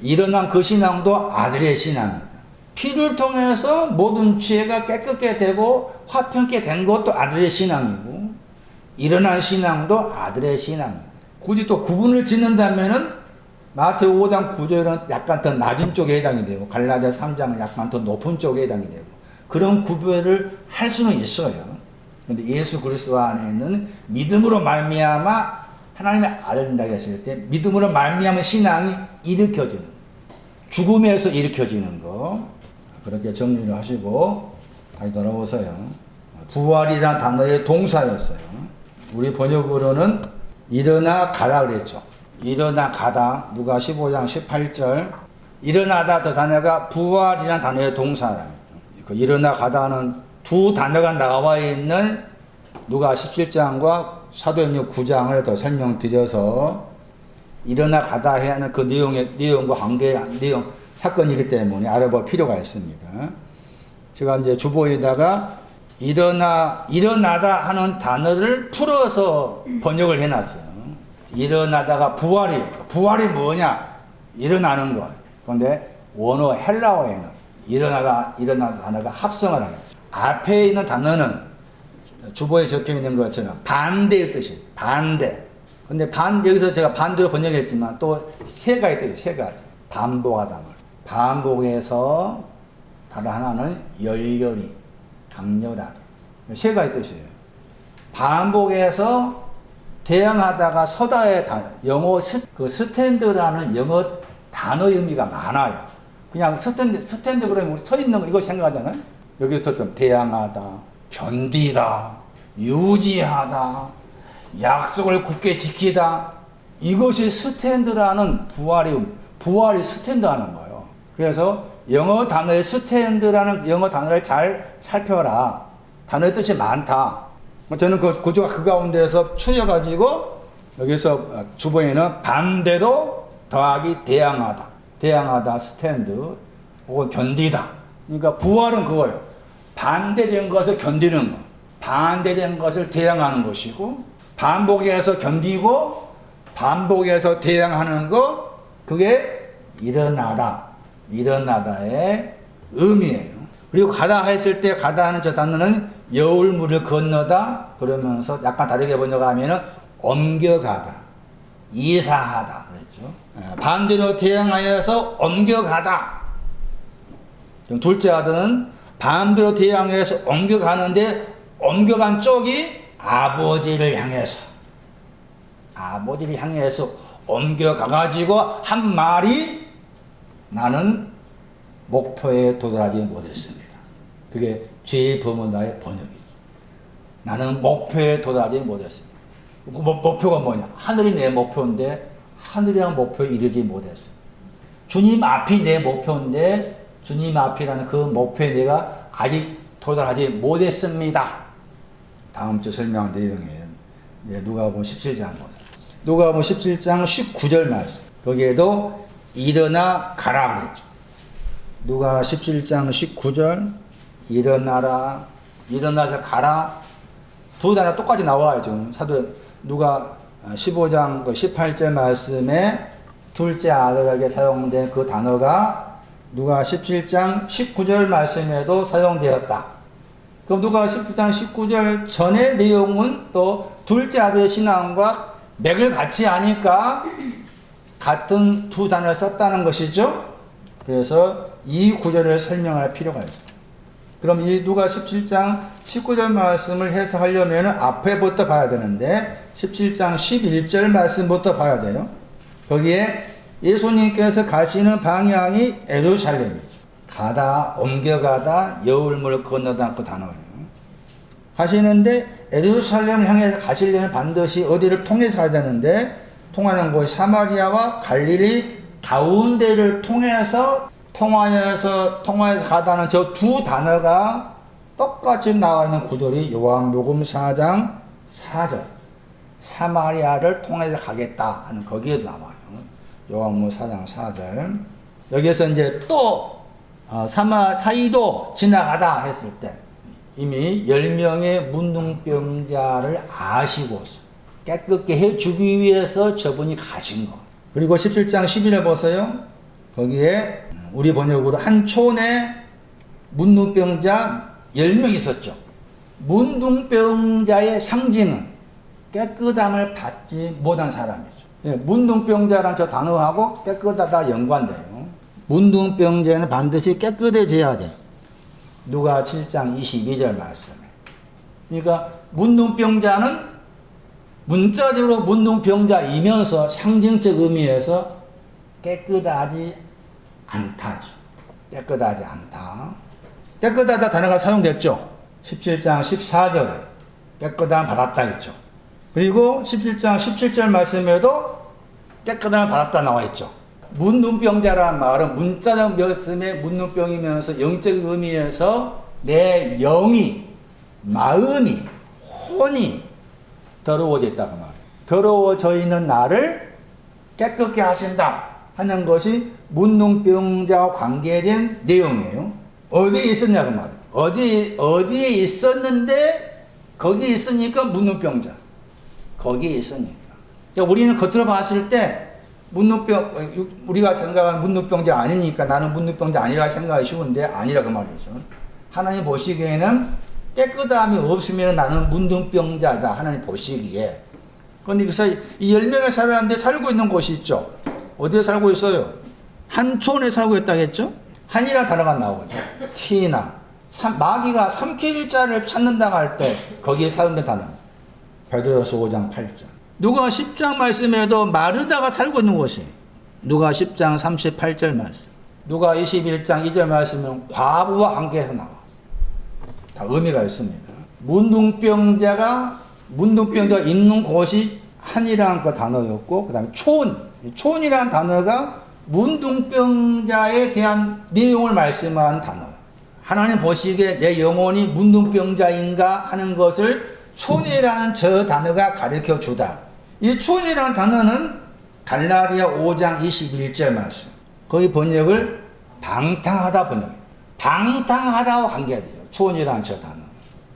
Speaker 1: 일어난 그 신앙도 아들의 신앙이다. 피를 통해서 모든 죄가 깨끗게 되고 화평케 된 것도 아들의 신앙이고 일어난 신앙도 아들의 신앙이다. 굳이 또 구분을 짓는다면은 마태오 5장 9절은 약간 더 낮은 쪽에 해당이 되고 갈라디아 3장은 약간 더 높은 쪽에 해당이 되고 그런 구별을 할 수는 있어요. 그런데 예수 그리스도 안에 있는 믿음으로 말미암아 하나님의 아들 된다고 했을 때 믿음으로 말미암은 신앙이 일으켜지는 죽음에서 일으켜지는 거 그렇게 정리를 하시고 다시 돌아오세요. 부활이라는 단어의 동사였어요. 우리 번역으로는 일어나 가다 그랬죠. 일어나 가다. 누가 15장 18절 일어나다 그 단어가 부활이라는 단어의 동사라. 그 일어나 가다는 두 단어가 나와 있는 누가 17장과 사도행전 9장을 더 설명드려서 일어나 가다 해야 하는 그 내용과 내용, 사건이기 때문에 알아볼 필요가 있습니다. 제가 이제 주보에다가 일어나다 하는 단어를 풀어서 번역을 해놨어요. 일어나다가 부활이에요. 부활이 뭐냐? 일어나는 거. 그런데 원어 헬라어에는 일어나다 단어가 합성을 하는 거죠. 앞에 있는 단어는 주보에 적혀 있는 것처럼 반대의 뜻이에요. 반대. 근데 여기서 제가 반대로 번역했지만 또 세 가지 뜻이에요. 세 가지. 반복하다. 반복해서 다른 하나는 열렬히, 강렬하게. 세 가지 뜻이에요. 반복해서 대항하다가 서다의 영어 스탠드라는 영어 단어의 의미가 많아요. 그냥 스탠드 그러면 서 있는 거 이거 생각하잖아요. 여기서 좀 대항하다, 견디다, 유지하다, 약속을 굳게 지키다. 이것이 스탠드라는 부활이 스탠드하는 거예요. 그래서 영어 단어의 스탠드라는 영어 단어를 잘 살펴라. 단어의 뜻이 많다. 저는 그 구조가 그 가운데에서 추려가지고 여기서 주보에는 반대로 더하기 대항하다 스탠드 혹은 견디다. 그러니까 부활은 그거예요. 반대된 것을 견디는 거, 반대된 것을 대항하는 것이고 반복해서 견디고 반복해서 대항하는 거 그게 일어나다의 의미예요. 그리고 가다 했을 때 가다 하는 저 단어는 여울물을 건너다 그러면서 약간 다르게 번역하면은 옮겨가다, 이사하다 그랬죠. 반대로 대항하여서 옮겨가다. 둘째 아들은 반대로 대항해서 옮겨가는데 옮겨간 쪽이 아버지를 향해서 옮겨가가지고 한 말이 나는 목표에 도달하지 못했습니다. 그게 죄의 범언다의 번역이죠. 나는 목표에 도달하지 못했습니다. 목표가 뭐냐? 하늘이 내 목표인데 하늘이란 목표에 이르지 못했어요. 주님 앞이 내 목표인데 주님 앞이라는 그 목표에 내가 아직 도달하지 못했습니다. 다음 주 설명 내용이에요. 누가복음 17장 보세요. 누가복음 17장 19절 말씀. 거기에도 일어나 가라 그랬죠. 누가 17장 19절 일어나라, 일어나서 가라. 두 단어 똑같이 나와요. 지금 누가 15장 18절 말씀에 둘째 아들에게 사용된 그 단어가 누가 17장 19절 말씀에도 사용되었다. 그럼 누가 17장 19절 전의 내용은 또 둘째 아들의 신앙과 맥을 같이 하니까 같은 두 단어를 썼다는 것이죠. 그래서 이 구절을 설명할 필요가 있어요. 그럼 이 누가 17장 19절 말씀을 해석하려면 앞에부터 봐야 되는데 17장 11절 말씀부터 봐야 돼요. 거기에 예수님께서 가시는 방향이 예루살렘이죠. 가다, 옮겨가다, 여울물 건너다 그 단어예요. 가시는데 예루살렘을 향해서 가시려면 반드시 어디를 통해서 가야 되는데 통하는 곳이 사마리아와 갈릴리 가운데를 통해서 가다는 저 두 단어가 똑같이 나와 있는 구절이 요한복음 4장 4절. 사마리아를 통해서 가겠다 하는 거기에도 나와요. 요한복음 4장 4절. 여기에서 이제 또 사이도 지나가다 했을 때 이미 10명의 문둥병자를 아시고서 깨끗게 해주기 위해서 저분이 가신 거. 그리고 17장 11절 보세요. 거기에 우리 번역으로 한 촌에 문둥병자 10명 있었죠. 문둥병자의 상징은 깨끗함을 받지 못한 사람이죠. 문둥병자란 저 단어하고 깨끗하다 연관돼요. 문둥병자는 반드시 깨끗해져야 돼. 누가 7장 22절 말씀에. 그러니까 문둥병자는 문자적으로 문둥병자이면서 상징적 의미에서 깨끗하지 않다죠. 깨끗하지 않다. 깨끗하다 단어가 사용됐죠. 17장 14절에 깨끗함 받았다 했죠. 그리고 17장 17절 말씀에도 깨끗함을 받았다 나와 있죠. 문둥병자라는 말은 문자적 말씀의 문둥병이면서 영적 의미에서 내 영이, 마음이, 혼이 더러워졌다 그 말이에요. 더러워져 있는 나를 깨끗게 하신다 하는 것이 문둥병자와 관계된 내용이에요. 어디에 있었냐 그 말이에요. 어디에 있었는데 거기에 있으니까 문둥병자. 거기에 있으니까. 그러니까 우리는 겉으로 봤을 때 우리가 생각하는 문둥병자 아니니까 나는 문둥병자 아니라 생각하기 쉬운데 아니라 그 말이죠. 하나님 보시기에는 깨끗함이 없으면 나는 문둥병자다. 하나님 보시기에. 그런데 그래서 이 10명의 사람들이 살고 있는 곳이 있죠. 어디에 살고 있어요? 한 촌에 살고 있다겠죠? 한이라는 단어가 나오죠. 티나. 마귀가 삼키리자를 찾는다고 할 때 거기에 사용된 단어입니다. 베드로서 5장 8절. 누가 10장 말씀에도 마르다가 살고 있는 곳이 누가 10장 38절 말씀. 누가 21장 2절 말씀은 과부와 관계해서 나와. 다 의미가 있습니다. 문둥병자가 있는 곳이 한이라는 그 단어였고 그 다음에 촌이라는 단어가 문둥병자에 대한 내용을 말씀하는 단어예요. 하나님 보시기에 내 영혼이 문둥병자인가 하는 것을 촌이라는 저 단어가 가르쳐 주다. 이 촌이라는 단어는 갈라디아 5장 21절 말씀. 거기 번역을 방탕하다 번역해요. 방탕하다와 관계돼요. 촌이라는 저 단어.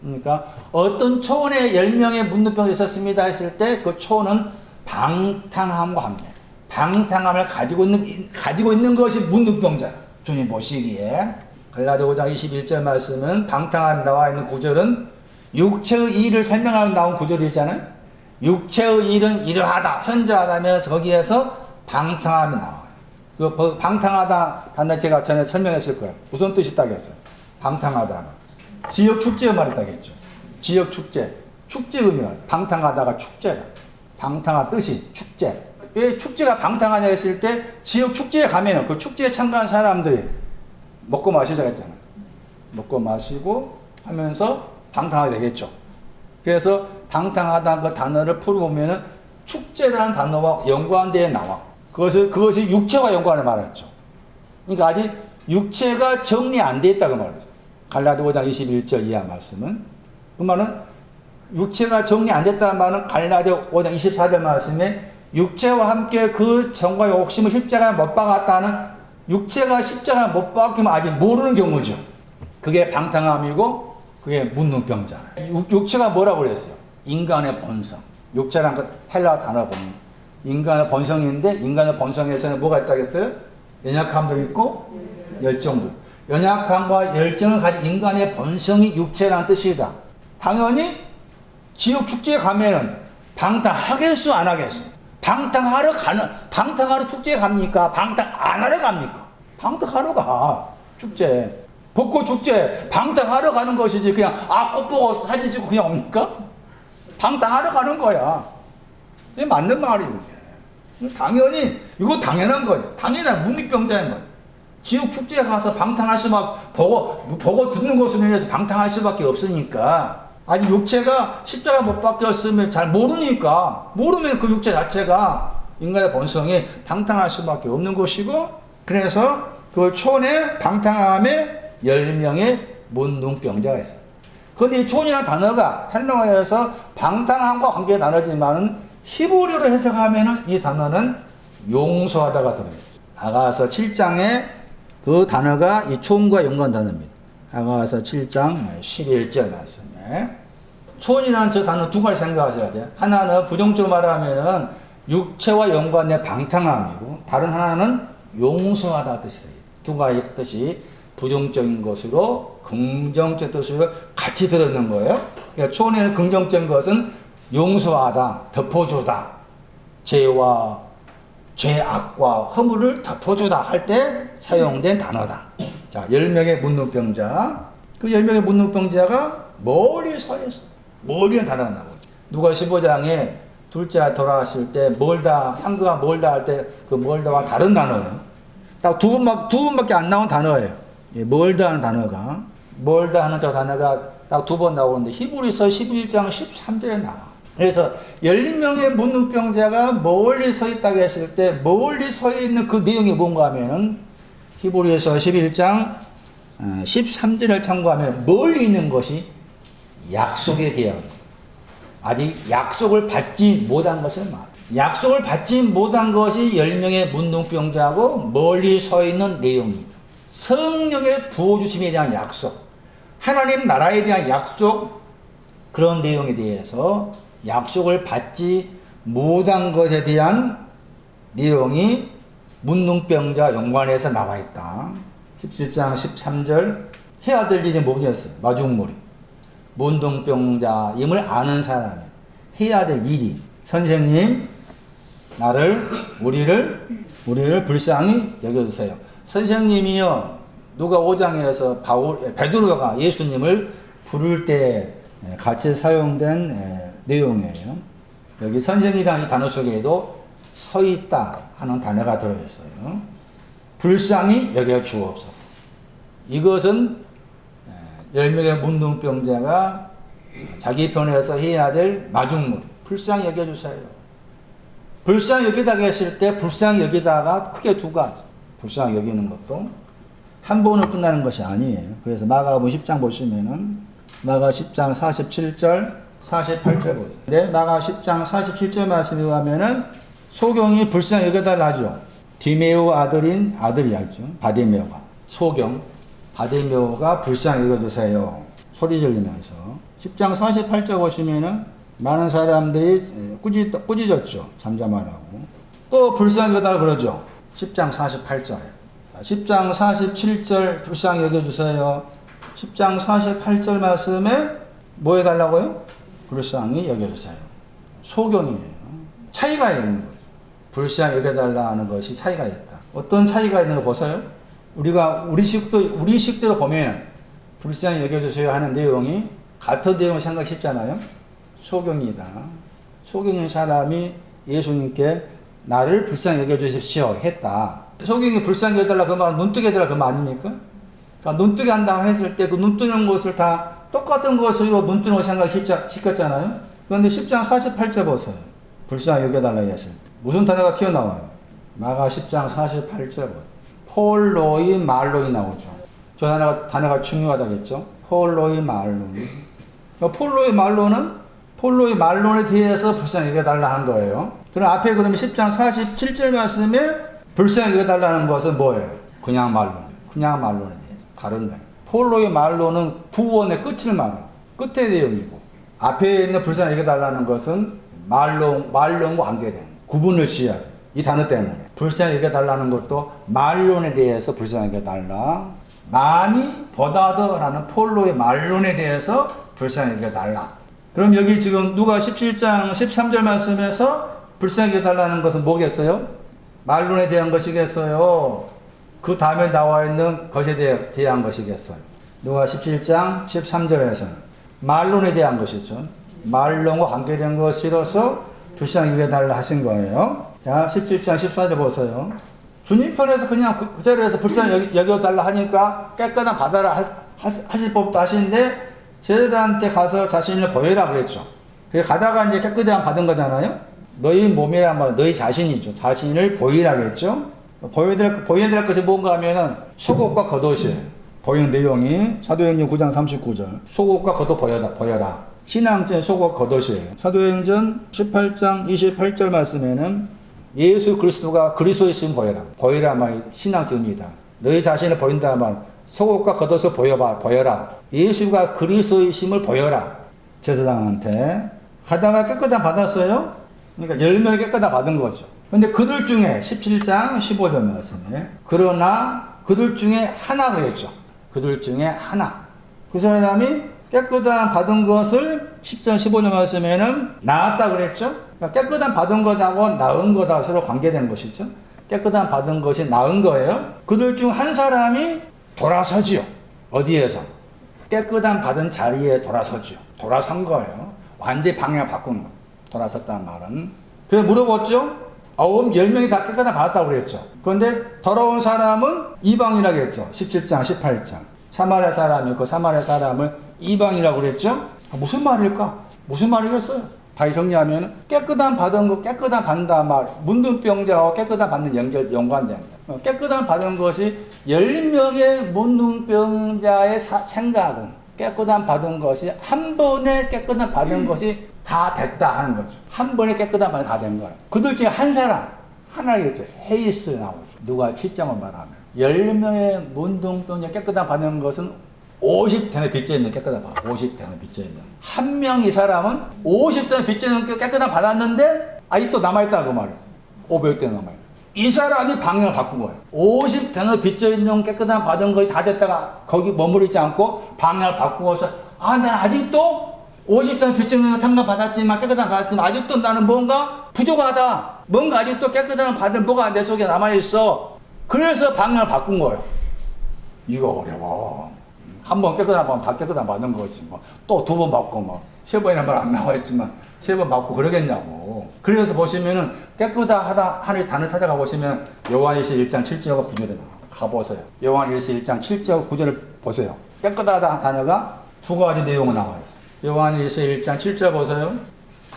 Speaker 1: 그러니까 어떤 촌에 10명의 문둥병이 있었습니다 했을 때 그 촌은 방탕함과 관계. 방탕함을 가지고 있는 것이 문둥병자. 주님 보시기에 갈라디아 5장 21절 말씀은 방탕함이 나와 있는 구절은 육체의 일을 설명하며 나온 구절이 있잖아요. 육체의 일은 이러하다, 현저하다면서 거기에서 방탕함이 나와요. 그 방탕하다 단어 제가 전에 설명했을 거예요. 무슨 뜻이 있다고 했어요? 방탕하다가. 지역 축제 말했다겠죠. 지역 축제. 축제 의미가 방탕하다가 축제다. 방탕한 뜻이 축제. 왜 축제가 방탕하냐 했을 때 지역 축제에 가면 그 축제에 참가한 사람들이 먹고 마시자 했잖아요. 먹고 마시고 하면서 방탕하게 되겠죠. 그래서 방탕하다는 그 단어를 풀어보면은 축제라는 단어와 연관되어 나와. 그것이 육체와 연관을 말했죠. 그러니까 아직 육체가 정리 안 돼 있다고 말이죠. 갈라디아 5장 21절 이하 말씀은. 그 말은 육체가 정리 안 됐다는 말은 갈라디아 5장 24절 말씀에 육체와 함께 그 정과 욕심을 십자가에 못 박았다는 육체가 십자가에 못 박히면 아직 모르는 경우죠. 그게 방탕함이고 그게 문둥병자. 육체가 뭐라고 그랬어요? 인간의 본성. 육체란 것 헬라 단어 보면 인간의 본성인데 인간의 본성에서는 뭐가 있다고 했어요? 연약함도 있고 열정도. 연약함과 열정을 가진 인간의 본성이 육체라는 뜻이다. 당연히 지옥 축제에 가면은 방탕하겠어 안 하겠어? 방탕하러 축제에 갑니까? 방탕 안 하러 갑니까? 방탕하러 가. 축제. 벚꽃 축제 방탕하러 가는 것이지 그냥 꽃 보고 사진 찍고 그냥 옵니까? 방탕하러 가는 거야. 이게 맞는 말이에요. 당연히 이거 당연한 거예요. 당연한 문익병자인 거예요. 지옥 축제에 가서 방탕할 수밖에 보고 듣는 것으로 인해서 방탕할 수밖에 없으니까 아직 육체가 십자가 못 박혔으면 잘 모르면 그 육체 자체가 인간의 본성이 방탕할 수밖에 없는 것이고 그래서 그 촌에 방탕함에 10명의 문둥병자가 있어요. 그런데 이 촌이라는 단어가 헬라어에서 방탕함과 관계가 나누지만은 히브리어로 해석하면은 이 단어는 용서하다가 들어요. 아가서 7장에 그 단어가 이 촌과 연관 단어입니다. 아가서 7장 11절 말씀에 촌이라는 저 단어 두 가지 생각하셔야 돼요. 하나는 부정적으로 말하면은 육체와 연관된 방탕함이고 다른 하나는 용서하다 뜻이 돼요. 두 가지 뜻이 부정적인 것으로 긍정적 뜻으로 같이 들어있는 거예요. 그러니까 촌의 긍정적인 것은 용서하다, 덮어주다, 죄와 죄악과 허물을 덮어주다 할 때 사용된 단어다. 자, 10명의 문둥병자. 그 10명의 문둥병자가 멀리 서 있어. 멀리는 단어가 나오죠. 누가 15장에 둘째 돌아왔을 때 멀다, 상대가 멀다 할 때 그 멀다와 다른 단어예요. 딱 두 번밖에 안 나온 단어예요. 멀다 하는 단어가. 멀다 하는 저 단어가 딱 두 번 나오는데 히브리서 11장 13절에 나와. 그래서 11명의 문둥병자가 멀리 서 있다고 했을 때 멀리 서 있는 그 내용이 뭔가 하면은 히브리서 11장 13절을 참고하면 멀리 있는 것이 약속에 대한 아직 약속을 받지 못한 것을 말. 약속을 받지 못한 것이 10명의 문둥병자하고 멀리 서 있는 내용입니다. 성령의 부어주심에 대한 약속, 하나님 나라에 대한 약속, 그런 내용에 대해서 약속을 받지 못한 것에 대한 내용이 문둥병자 연관에서 나와 있다. 17장 13절 해야 될 일이 뭐겠어요? 마중물이. 문둥병자임을 아는 사람이 해야 될 일이 선생님 우리를 불쌍히 여겨주세요. 선생님이요 누가 5장에서 베드로가 예수님을 부를 때 같이 사용된 내용이에요. 여기 선생이라는 이 단어 속에도 서 있다 하는 단어가 들어있어요. 불쌍히 여겨 주옵소서. 이것은 10명의 문둥병자가 자기 편에서 해야 될 마중물. 불쌍히 여겨주세요. 불쌍히 여기다가 했을 때 불쌍히 여기다가 크게 두 가지. 불쌍히 여기는 것도 한 번으로 끝나는 것이 아니에요. 그래서 마가복음 10장 보시면은 마가 10장 47절 48절 보세요. 네, 마가 10장 47절 말씀에 의하면은 소경이 불쌍히 여겨달라죠. 디메오 아들이야죠. 바디메오가. 소경 바디메오가 불쌍히 여겨주세요. 소리 지르면서 10장 48절 보시면은 많은 사람들이 꾸짖었죠. 잠잠하라고. 또 불쌍히 여겨달라고 그러죠. 10장 48절에. 10장 47절 불쌍히 여겨주세요. 10장 48절 말씀에 뭐 해달라고요? 불쌍히 여겨주세요. 소경이에요. 차이가 있는 거죠. 불쌍히 여겨달라 하는 것이 차이가 있다. 어떤 차이가 있는 거 보세요. 우리 식대로 보면 불쌍히 여겨주세요 하는 내용이 같은 내용을 생각하기 쉽잖아요. 소경이다. 소경인 사람이 예수님께 나를 불쌍히 여겨주십시오 했다. 소경이 불쌍히 여겨달라 그 말은 눈뜨게 해달라 그 말 아닙니까? 그러니까 눈뜨게 한다 했을 때 그 눈뜨는 것을 다 똑같은 것으로 눈뜨는 걸 생각시켰잖아요. 그런데 10장 48절 보세요. 불쌍히 여겨달라 했을 때 무슨 단어가 튀어나와요? 마가 10장 48절 보세요. 폴로이 말로이 나오죠. 저 단어가 중요하다겠죠. 폴로이 말로이. 폴로이 말론에 대해서 불쌍히 여겨달라 한 거예요. 그럼 앞에 그러면 10장 47절 말씀에 불쌍히 여겨달라는 것은 뭐예요? 그냥 말론에 대해서 다른 거예요. 폴로의 말론은 구원의 끝을 말해요. 끝의 내용이고 앞에 있는 불쌍히 여겨달라는 것은 말론과 관계된 구분을 지어야 돼. 이 단어 때문에. 불쌍히 여겨달라는 것도 말론에 대해서 불쌍히 여겨달라. 많이 보다더라는 폴로의 말론에 대해서 불쌍히 여겨달라. 그럼 여기 지금 누가 17장 13절 말씀에서 불쌍히 여겨달라는 것은 뭐겠어요? 말론에 대한 것이겠어요? 그 다음에 나와 있는 것에 대한 것이겠어요? 누가 17장 13절에서는 말론에 대한 것이죠. 말론과 관계된 것이로서 불쌍히 여겨달라 하신 거예요. 자, 17장 14절 보세요. 주님 편에서 그냥 그 자리에서 불쌍히 여겨달라 하니까 깨끗한 바다라 하실 법도 하시는데 제자들한테 가서 자신을 보여라 그랬죠. 그래서 가다가 이제 깨끗한 받은 거잖아요. 너희 몸이란 말은 너희 자신이죠. 자신을 보이라 그랬죠. 보여야 될 것이 뭔가 하면은 속옷과 겉옷이에요. 보이는 내용이 사도행전 9장 39절. 속옷과 겉옷 보여라. 신앙적인 속옷 겉옷이에요. 사도행전 18장 28절 말씀에는 예수 그리스도가 그리스도이심을 보여라. 보여라 말이 신앙적입니다. 너희 자신을 보인다 말 속옷과 겉옷을 보여라. 예수가 그리스도이심을 보여라. 제사장한테 하다가 깨끗한 받았어요. 그러니까 10명이 깨끗한 받은 거죠. 근데 그들 중에 17장 15절 말씀에 그러나 그들 중에 하나 그랬죠. 그들 중에 하나. 그 사람이 깨끗한 받은 것을 10장 15절 말씀에는 나았다 그랬죠. 그러니까 깨끗한 받은 것하고 나은 것하고 서로 관계된 것이죠. 깨끗한 받은 것이 나은 거예요. 그들 중 한 사람이 돌아서지요. 어디에서? 깨끗한 받은 자리에 돌아서지요. 돌아선 거예요. 완전히 방향을 바꾸는 거예요. 돌아섰다는 말은. 그래서 물어봤죠. 10명이 다 깨끗한 받았다고 그랬죠. 그런데 더러운 사람은 이방이라고 했죠. 17장 18장. 사마리아 사람이 그 사마리아 사람을 이방이라고 그랬죠. 무슨 말일까? 무슨 말이겠어요? 다시 정리하면 깨끗한 받은 거 깨끗한 받는다 말 문둥병자와 깨끗한 받는 연관됩니다. 깨끗한 받은 것이 10명의 문둥병자의 생각은 깨끗한 받은 것이 한 번에 깨끗한 받은 것이 다 됐다 하는 거죠. 한 번에 깨끗한 받은 다 된 거예요. 그들 중에 한 사람 하나겠죠. 헤이스 나오죠. 누가 7장을 말하면 10명의 문둥병자 깨끗한 받은 것은 50대는 빚져 있는 깨끗한 받아. 50대는 빚져 있는. 한 명 이 사람은 50대는 빚져 있는 깨끗한 받았는데 아직도 남아있다 그 말이에요. 500대 남아있다. 이 사람이 방향을 바꾼 거예요. 50대는 빚져 있는 깨끗한 받은 것이 다 됐다가 거기 머무르지 않고 방향을 바꾸어서 난 아직도 50대는 빚져 있는 탕감 받았지만 깨끗한 받았지만 아직도 나는 뭔가 부족하다. 뭔가 아직도 깨끗한 받은 뭐가 내 속에 남아있어. 그래서 방향을 바꾼 거예요. 이거 어려워. 한 번 깨끗한 받으면 다 깨끗한 받은 거지. 또 2번 받고 3번이란 말 안 나와 있지만 3번 받고 그러겠냐고. 그래서 보시면은 깨끗하다 하는 단어 찾아가 보시면 요한일서 1장 7절과 9절에 나와. 가보세요. 요한일서 1장 7절과 9절을 보세요. 깨끗하다 단어가 2가지 내용이 나와 있어요. 요한일서 1장 7절 보세요.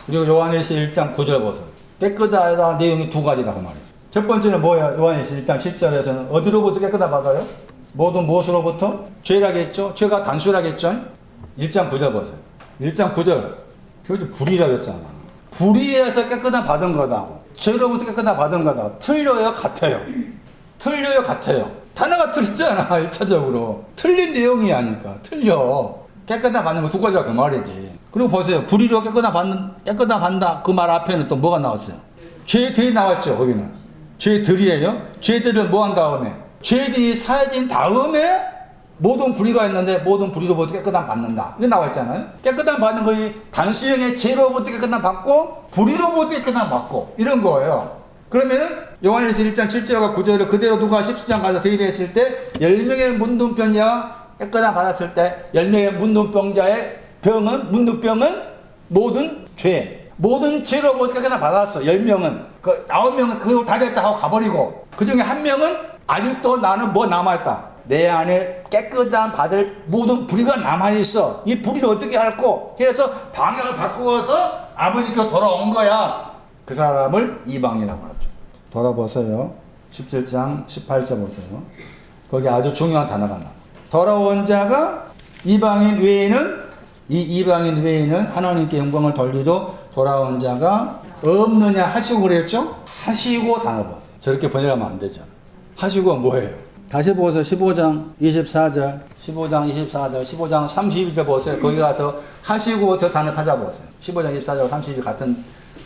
Speaker 1: 그리고 요한일서 1장 9절 보세요. 깨끗하다 내용이 2가지다 그 말이에요. 첫 번째는 뭐예요? 요한일서 1장 7절에서는 어디로부터 깨끗하 받아요? 모든 무엇으로부터? 죄라겠죠? 죄가 단수라겠죠? 1장 9절 보세요. 1장 9절. 그래서 불이라고 했잖아. 불의에서 깨끗한 받은 거다고. 죄로부터 깨끗한 받은 거다. 틀려요? 같아요? 틀려요? 같아요? 단어가 틀리잖아. 1차적으로. 틀린 내용이 아니까. 틀려. 깨끗한 받는 거 2가지가 그 말이지. 그리고 보세요. 불의로 깨끗한 받는다. 그 말 앞에는 또 뭐가 나왔어요? 죄들이 나왔죠. 거기는. 죄들이에요. 죄들을 뭐 한 다음에? 죄들이 사해진 다음에 모든 불의가 있는데 모든 불의로부터 깨끗함 받는다. 이거 나와 있잖아요. 깨끗함 받는 것이 단수형의 죄로부터 깨끗함 받고 불의로부터 깨끗함 받고 이런 거예요. 그러면은 요한일서 1장 7절과 9절을 그대로 누가 17장 가서 대입했을 때 10명의 문둥병자가 깨끗함 받았을 때 10명의 문둥병자의 문둥병은 모든 죄. 모든 죄로부터 깨끗함 받았어. 10명은. 9명은 그거 다 됐다 하고 가버리고 그 중에 1명은 아직도 나는 뭐 남아있다. 내 안에 깨끗한 받을 모든 불의가 남아있어. 이 불의를 어떻게 할꼬? 해서 방향을 바꾸어서 아버지께 돌아온 거야. 그 사람을 이방이라고 하죠. 돌아보세요. 17장 18절 보세요. 거기 아주 중요한 단어가 나와. 돌아온 자가 이방인 외에는 하나님께 영광을 돌리도 돌아온 자가 없느냐 하시고 그랬죠? 하시고 단어 보세요. 저렇게 번역하면 안 되죠. 하시고 뭐예요? 다시 보세요. 15장 24절, 15장 32절 보세요. 거기 가서 하시고 저 단어 찾아보세요. 15장 24절 32절 같은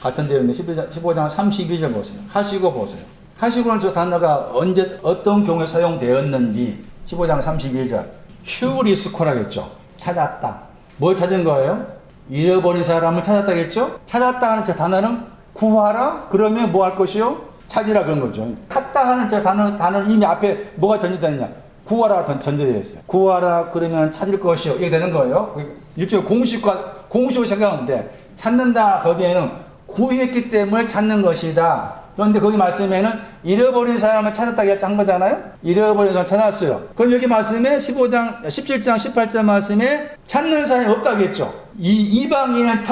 Speaker 1: 같은 데인데 15장 32절 보세요. 하시고 보세요. 하시고는 저 단어가 언제 어떤 경우에 사용되었는지 15장 31절 휴리스코라겠죠. 찾았다. 뭘 찾은 거예요? 잃어버린 사람을 찾았다겠죠? 찾았다 하는 저 단어는 구하라? 그러면 뭐 할 것이요? 찾으라 그런 거죠. 찾다 하는 저 단어는 이미 앞에 뭐가 전제되느냐? 구하라 전제되어 있어요. 구하라 그러면 찾을 것이요. 이게 되는 거예요. 일종의 공식으로 생각하는데 찾는다 거기에는 구했기 때문에 찾는 것이다. 그런데 거기 말씀에는 잃어버린 사람을 찾았다고 한 거잖아요. 잃어버린 사람을 찾았어요. 그럼 여기 말씀에 17장 18절 말씀에 찾는 사람이 없다고 했죠. 이방인을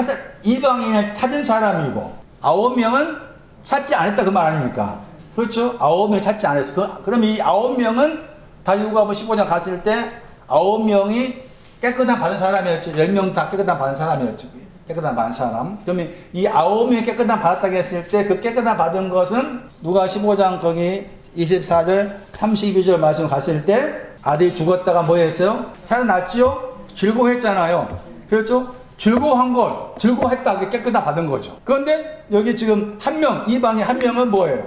Speaker 1: 찾은 사람이고 9명은 찾지 않았다 그 말 아닙니까? 그렇죠? 9명이 찾지 않았어. 그럼 이 9명은 다윗과 15장 갔을 때 9명이 깨끗한 받은 사람이었죠. 10명 다 깨끗한 받은 사람이었죠. 깨끗한 받은 사람. 그러면 이 9명이 깨끗한 받았다고 했을 때 그 깨끗한 받은 것은 누가 15장 거기 24절 32절 말씀 갔을 때 아들이 죽었다가 뭐 했어요? 살아났지요? 즐거워했잖아요. 그렇죠? 즐거워했다. 깨끗한 받은 거죠. 그런데 여기 지금 한 명, 이방인 한 명은 뭐예요?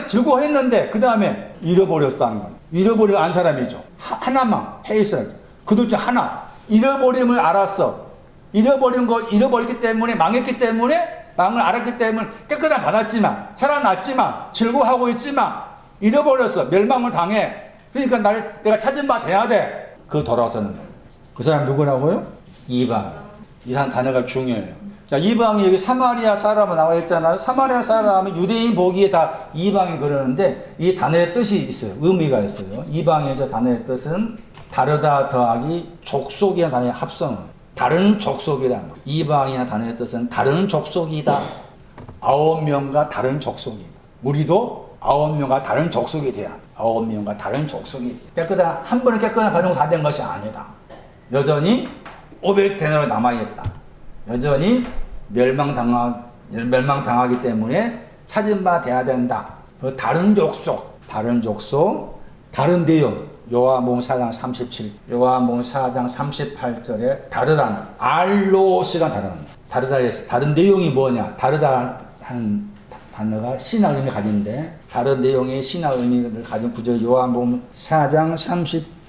Speaker 1: 즐거워했는데 그 다음에 잃어버렸어 하는 거예요. 잃어버리고 안 사람이죠. 하나만 해 있어야죠. 그 도대체 하나. 잃어버림을 알았어. 잃어버렸기 때문에, 망을 알았기 때문에 깨끗한 받았지만, 살아났지만, 즐거워하고 있지만, 잃어버렸어. 멸망을 당해. 그러니까 내가 찾은 바 돼야 돼. 그거 돌아서는 거예요. 그 사람 누구라고요? 이방. 이 단어가 중요해요. 자, 이방이 여기 사마리아 사람은 나와 있잖아요. 사마리아 사람은 유대인 보기에 다 이방이 그러는데 이 단어의 뜻이 있어요. 의미가 있어요. 이방의 저 단어의 뜻은 다르다 더하기 족속이라는 단어의 합성은 다른 족속이라는 거. 이방이나 단어의 뜻은 다른 족속이다. 9명과 다른 족속이다. 우리도 9명과 다른 족속이 돼야 9명과 다른 족속이 한 번에 깨끗한 반응 다 된 것이 아니다. 여전히 500대너로 남아있다. 여전히 멸망당하기 때문에 찾은 바 돼야 된다. 다른 족속, 다른 내용. 요한복음 4장 38절에 다르다는 알로스가 다르다에서 다른 내용이 뭐냐? 다르다 하는 단어가 신학 의미를 가진데 다른 내용의 신학 의미를 가진 구절 요한복음 4장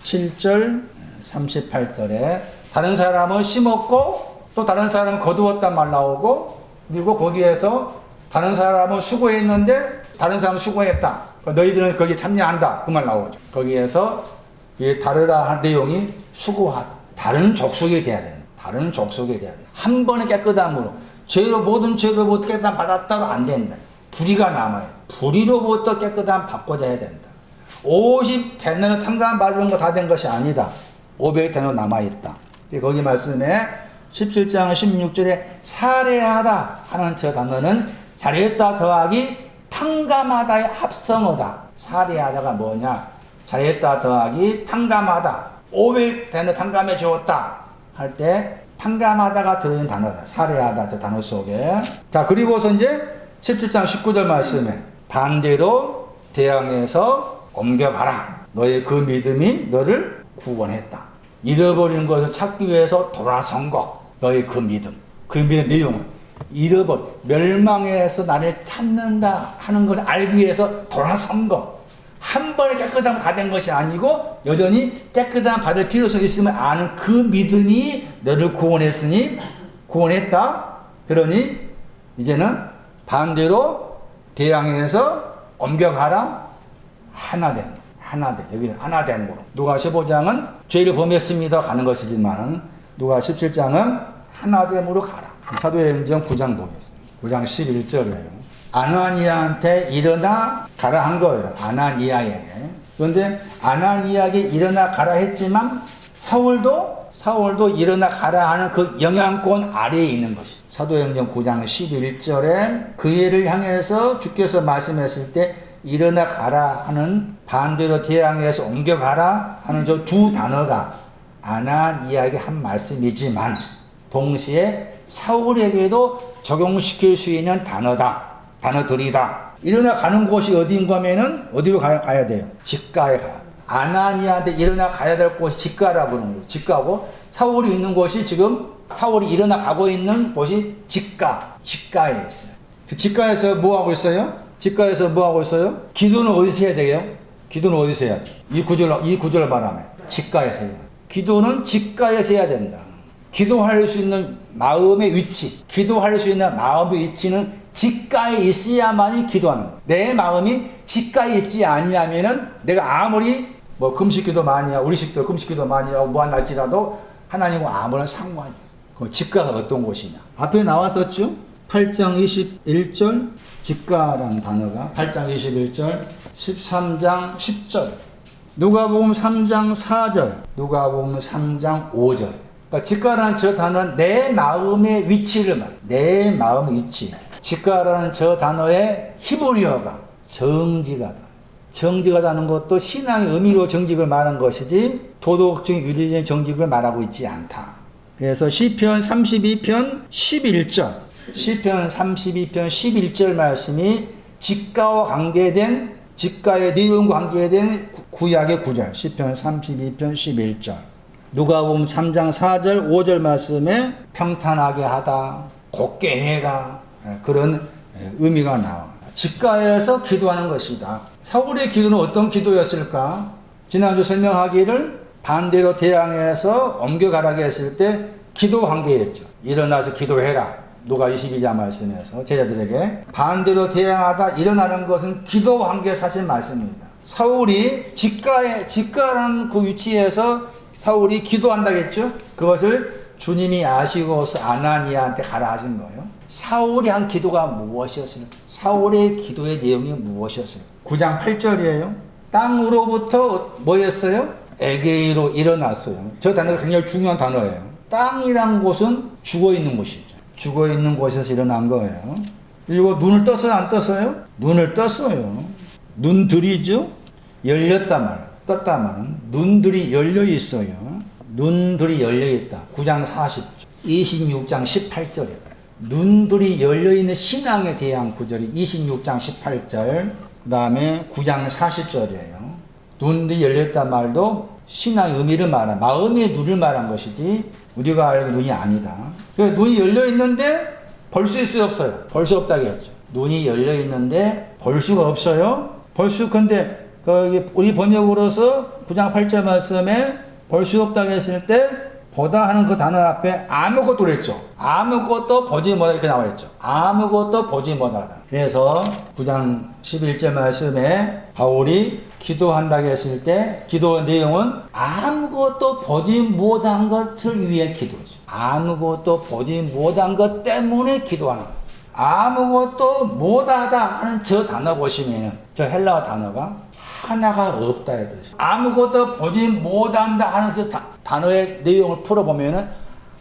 Speaker 1: 37절 38절에 다른 사람은 심었고 또 다른 사람은 거두었단 말 나오고 그리고 거기에서 다른 사람은 수고했는데 다른 사람은 수고했다. 너희들은 거기에 참여한다. 그 말 나오죠. 거기에서 이 다르다 한 내용이 수고하다. 다른 족속이 돼야 된다. 다른 족속이 돼야 된다. 한 번에 깨끗함으로 모든 죄로부터 깨끗함 받았다고 안 된다. 불의가 남아요. 불의로부터 깨끗함 받고자 해야 된다. 50대는 탕감 받은 거 다 된 것이 아니다. 500대는 남아있다. 거기 말씀에 17장 16절에 살해하다 하는 저 단어는 잘했다 더하기 탕감하다의 합성어다. 살해하다가 뭐냐? 잘했다 더하기 탕감하다. 500대는 탕감해 주었다 할 때 탕감하다가 들어있는 단어다. 살해하다 저 단어 속에. 자, 그리고서 이제 17장 19절 말씀에 반대로 대항해서 옮겨가라. 너의 그 믿음이 너를 구원했다. 잃어버린 것을 찾기 위해서 돌아선 것. 너의 그 믿음의 내용은 멸망해서 나를 찾는다 하는 것을 알기 위해서 돌아선 것. 한 번에 깨끗함 다 된 것이 아니고 여전히 깨끗함 받을 필요성이 있음을 아는 그 믿음이 너를 구원했다. 그러니 이제는 반대로 대항해서 옮겨가라. 여기는 하나 된 거로. 누가 15장은 죄를 범했습니다 가는 것이지만은 누가 17장은 하나됨으로 가라. 사도행전 9장 보겠습니다. 9장 11절이에요. 아나니아한테 일어나 가라 한 거예요. 아나니아에게. 그런데 아나니아에게 일어나 가라 했지만 사울도 일어나 가라 하는 그 영향권 아래에 있는 것이. 사도행전 9장 11절에 그 애를 향해서 주께서 말씀했을 때 일어나 가라 하는 반대로 대항해서 옮겨가라 하는 저 두 단어가 아나니아에게 한 말씀이지만 동시에 사울에게도 적용시킬 수 있는 단어들이다. 일어나 가는 곳이 어디인가 하면은 어디로 가야 돼요? 직가에 가야 돼요. 아나니아한테 일어나 가야 될 곳이 직가라 부르는 거예요. 직가고 사울이 있는 곳이 지금 사울이 일어나 가고 있는 곳이 직가에 있어요. 직가에서 뭐 하고 있어요? 직가에서 뭐 하고 있어요? 기도는 어디서 해야 돼요? 기도는 어디서 해야 돼? 이 구절을 말하면 직가에서 해야 돼. 기도는 직가에서 해야 된다. 기도할 수 있는 마음의 위치, 기도할 수 있는 마음의 위치는 직가에 있어야만이 기도하는 거예요. 내 마음이 직가에 있지 아니하면은 내가 아무리 뭐 금식기도 많이 하고 우리식도 금식기도 많이 하고 뭐 할지라도 하나님과 아무런 상관이 없어요. 그 직가가 어떤 곳이냐? 앞에 나왔었죠? 8장 21절 직가라는 단어가 8장 21절 13장 10절 누가복음 3장 4절 누가복음 3장 5절 그러니까 직가라는 저 단어는 내 마음의 위치를 말해요. 내 마음의 위치. 직가라는 저 단어의 히브리어가 정직하다. 정직하다는 것도 신앙의 의미로 정직을 말한 것이지 도덕적인 윤리적인 정직을 말하고 있지 않다. 그래서 시편 32편 11절 시편 32편 11절 말씀이 직가와 관계된 직가의 내용과 관계된 구약의 구절 시편 32편 11절 누가복음 3장 4절 5절 말씀에 평탄하게 하다 곱게 해라 그런 의미가 나와. 직가에서 기도하는 것이다. 사울의 기도는 어떤 기도였을까? 지난주 설명하기를 반대로 대항해서 옮겨가라고 했을 때 기도 관계였죠. 일어나서 기도해라. 누가 22장 말씀에서 제자들에게 반대로 대항하다 일어나는 것은 기도 관계 사실 말씀입니다. 사울이 직가라는 그 위치에서 사울이 기도한다겠죠? 그것을 주님이 아시고서 아나니아한테 가라 하신 거예요. 사울이 한 기도가 무엇이었을까? 사울의 기도의 내용이 무엇이었을까? 9장 8절이에요. 땅으로부터 뭐였어요? 에게이로 일어났어요. 저 단어가 굉장히 중요한 단어예요. 땅이란 곳은 죽어있는 곳이죠. 죽어있는 곳에서 일어난 거예요. 그리고 눈을 떴어요? 안 떴어요? 눈을 떴어요. 눈들이죠? 열렸단 말. 떴단 말은 눈들이 열려 있어요. 눈들이 열려 있다. 9장 40절, 26장 18절이에요. 눈들이 열려있는 신앙에 대한 구절이 26장 18절 그 다음에 9장 40절이에요. 눈이 열렸단 말도 신앙의 의미를 말한 마음의 눈을 말한 것이지 우리가 알고 눈이 아니다. 그러니까 눈이 열려있는데 볼 수 있어요 없어요? 볼 수 없다겠죠. 눈이 열려있는데 볼 수가 없어요. 근데 우리 번역으로서 9장 8절 말씀에 볼 수 없다고 했을 때 보다 하는 그 단어 앞에 아무것도 그랬죠. 아무것도 보지 못하다 이렇게 나와 있죠. 아무것도 보지 못하다. 그래서 9장 11절 말씀에 바울이 기도한다고 했을 때 기도 내용은 아무것도 보지 못한 것을 위해 기도죠. 아무것도 보지 못한 것 때문에 기도하는 거예요. 아무것도 못하다 하는 저 단어 보시면 저 헬라어 단어가 하나가 없다 이 뜻이에요. 아무것도 보지 못한다 하는 그 단어의 내용을 풀어보면은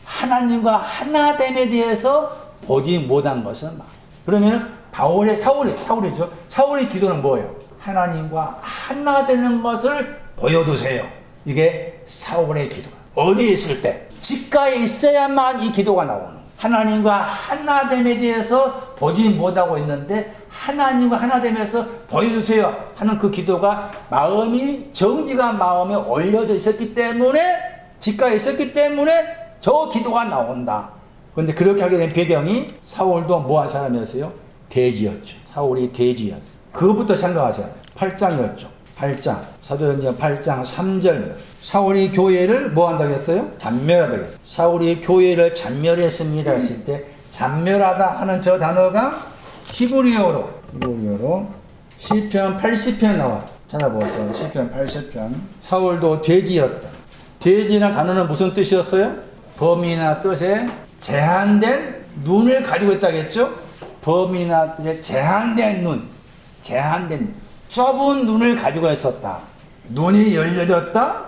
Speaker 1: 하나님과 하나됨에 대해서 보지 못한 것은 막. 그러면 사울이죠. 사울의 기도는 뭐예요? 하나님과 하나 되는 것을 보여주세요. 이게 사울의 기도. 어디에 있을 때? 직가에 있어야만 이 기도가 나오는 거예요. 하나님과 하나됨에 대해서 보지 못하고 있는데 하나님과 하나됨에서 보여주세요 하는 그 기도가 마음이 정직한 마음에 올려져 있었기 때문에 직가에 있었기 때문에 저 기도가 나온다. 그런데 그렇게 하게 된 배경이 사울도 뭐한 사람이었어요? 돼지였죠. 사울이 돼지였어요. 그것부터 생각하세요. 8장이었죠. 8장 사도행전 8장 3절 사울이 교회를 뭐 한다고 했어요? 잔멸하다고 했어요. 사울이 교회를 잔멸했습니다 했을 때 잔멸하다 하는 저 단어가 히브리어로 시편 80편 나와. 찾아보세요. 시편 80편. 사울도 돼지였다. 돼지나 단어는 무슨 뜻이었어요? 범위나 뜻에 제한된 눈을 가지고 있다겠죠? 범위나 뜻에 제한된 눈. 좁은 눈을 가지고 있었다. 눈이 열려졌다.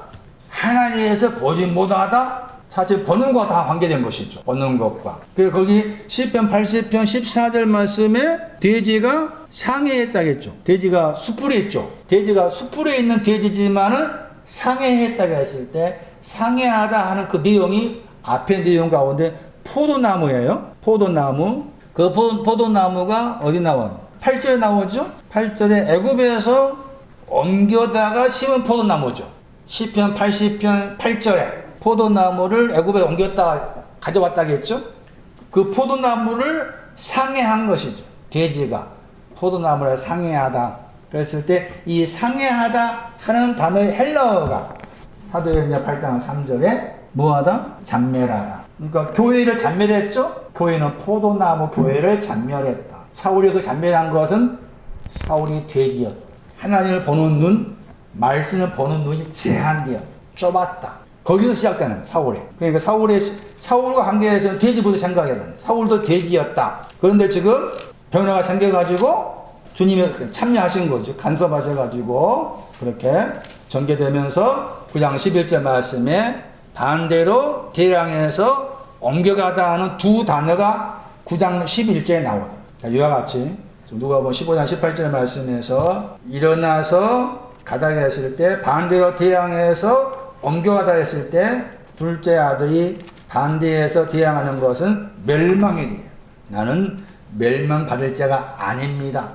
Speaker 1: 하나님에서 보지 못하다. 사실 보는 것과 다 관계된 것이죠. 보는 것과. 그래서 거기 시편 80편 14절 말씀에 돼지가 상해에 있다겠죠. 돼지가 수풀에 있죠. 돼지가 수풀에 있는 돼지지만은 상해했다고 했을 때 상해하다 하는 그 내용이 앞에 내용 가운데 포도나무예요. 포도나무. 그 포도나무가 어디 나와요? 8절에 나오죠. 8절에 애굽에서 옮겨다가 심은 포도나무죠. 시편 80편 8절에 포도나무를 애굽에 가져왔다겠죠. 그 포도나무를 상해한 것이죠. 돼지가 포도나무를 상해하다 그랬을 때 이 상해하다 하는 단어의 헬라어가 사도행전 8장 3절에 뭐하다? 잔멸하다. 그러니까 교회를 잔멸했죠? 교회는 포도나무 교회를 잔멸했다. 사울이 그 잔멸한 것은 사울이 돼지였다. 하나님을 보는 눈, 말씀을 보는 눈이 제한되어 좁았다. 거기서 시작되는 사울의. 그러니까 사울과 관계에서는 돼지부터 생각해야 된다. 사울도 돼지였다. 그런데 지금 변화가 생겨가지고 주님이 참여하신 거죠. 간섭하셔가지고 그렇게 전개되면서 9장 11절 말씀에 반대로 대량에서 옮겨가다 하는 두 단어가 9장 11절에 나오다. 이와 같이 누가복음 15장 18절 말씀에서 일어나서 가다 했을 때 반대로 대량에서 옮겨가다 했을 때 둘째 아들이 반대에서 대항하는 것은 멸망이 돼요. 나는 멸망받을 자가 아닙니다.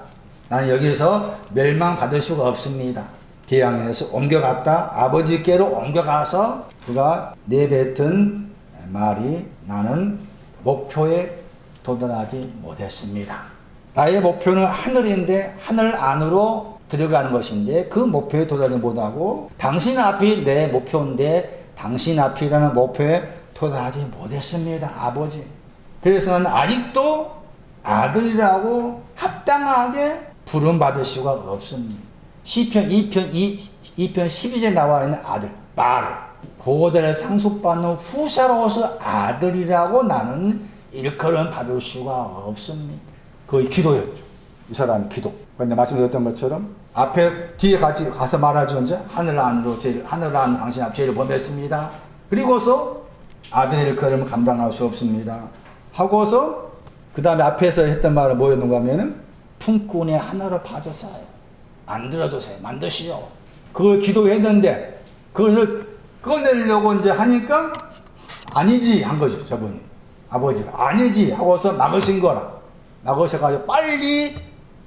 Speaker 1: 나는 여기서 멸망받을 수가 없습니다. 대항에서 옮겨갔다 아버지께로 옮겨가서 그가 내뱉은 말이 나는 목표에 도달하지 못했습니다. 나의 목표는 하늘인데 하늘 안으로 들어가는 것인데 그 목표에 도달하지 못하고 당신 앞이 내 목표인데 당신 앞이라는 목표에 도달하지 못했습니다. 아버지. 그래서 나는 아직도 아들이라고 합당하게 부름받을 수가 없습니다. 시편 2편 12절에 나와 있는 아들 말 고대를 상속받는 후사로서 아들이라고 나는 일컬음 받을 수가 없습니다. 거의 기도였죠. 이 사람의 기도. 근데 말씀드렸던 것처럼 앞에 뒤에 같이 가서 말하죠. 이제 하늘 안으로 하늘 안 당신 앞 죄를 범했습니다. 그리고서 아들의 일컬음을 감당할 수 없습니다. 하고서 그 다음에 앞에서 했던 말은 뭐였는가 하면은 품꾼의 하나로 봐주세요. 만들어주세요. 만드시오. 그걸 기도했는데 그것을 꺼내려고 이제 하니까 아니지 한 거죠. 저분이. 아버지가 아니지 하고서 막으신 거라. 막으셔가지고 빨리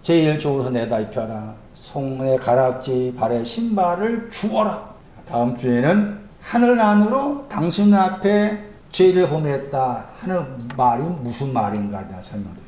Speaker 1: 제일 좋은 내다 입혀라. 손에 가락지 발에 신발을 주어라. 다음 주에는 하늘 안으로 당신 앞에 죄를 범했다 하는 말이 무슨 말인가 내가 설명드릴게요.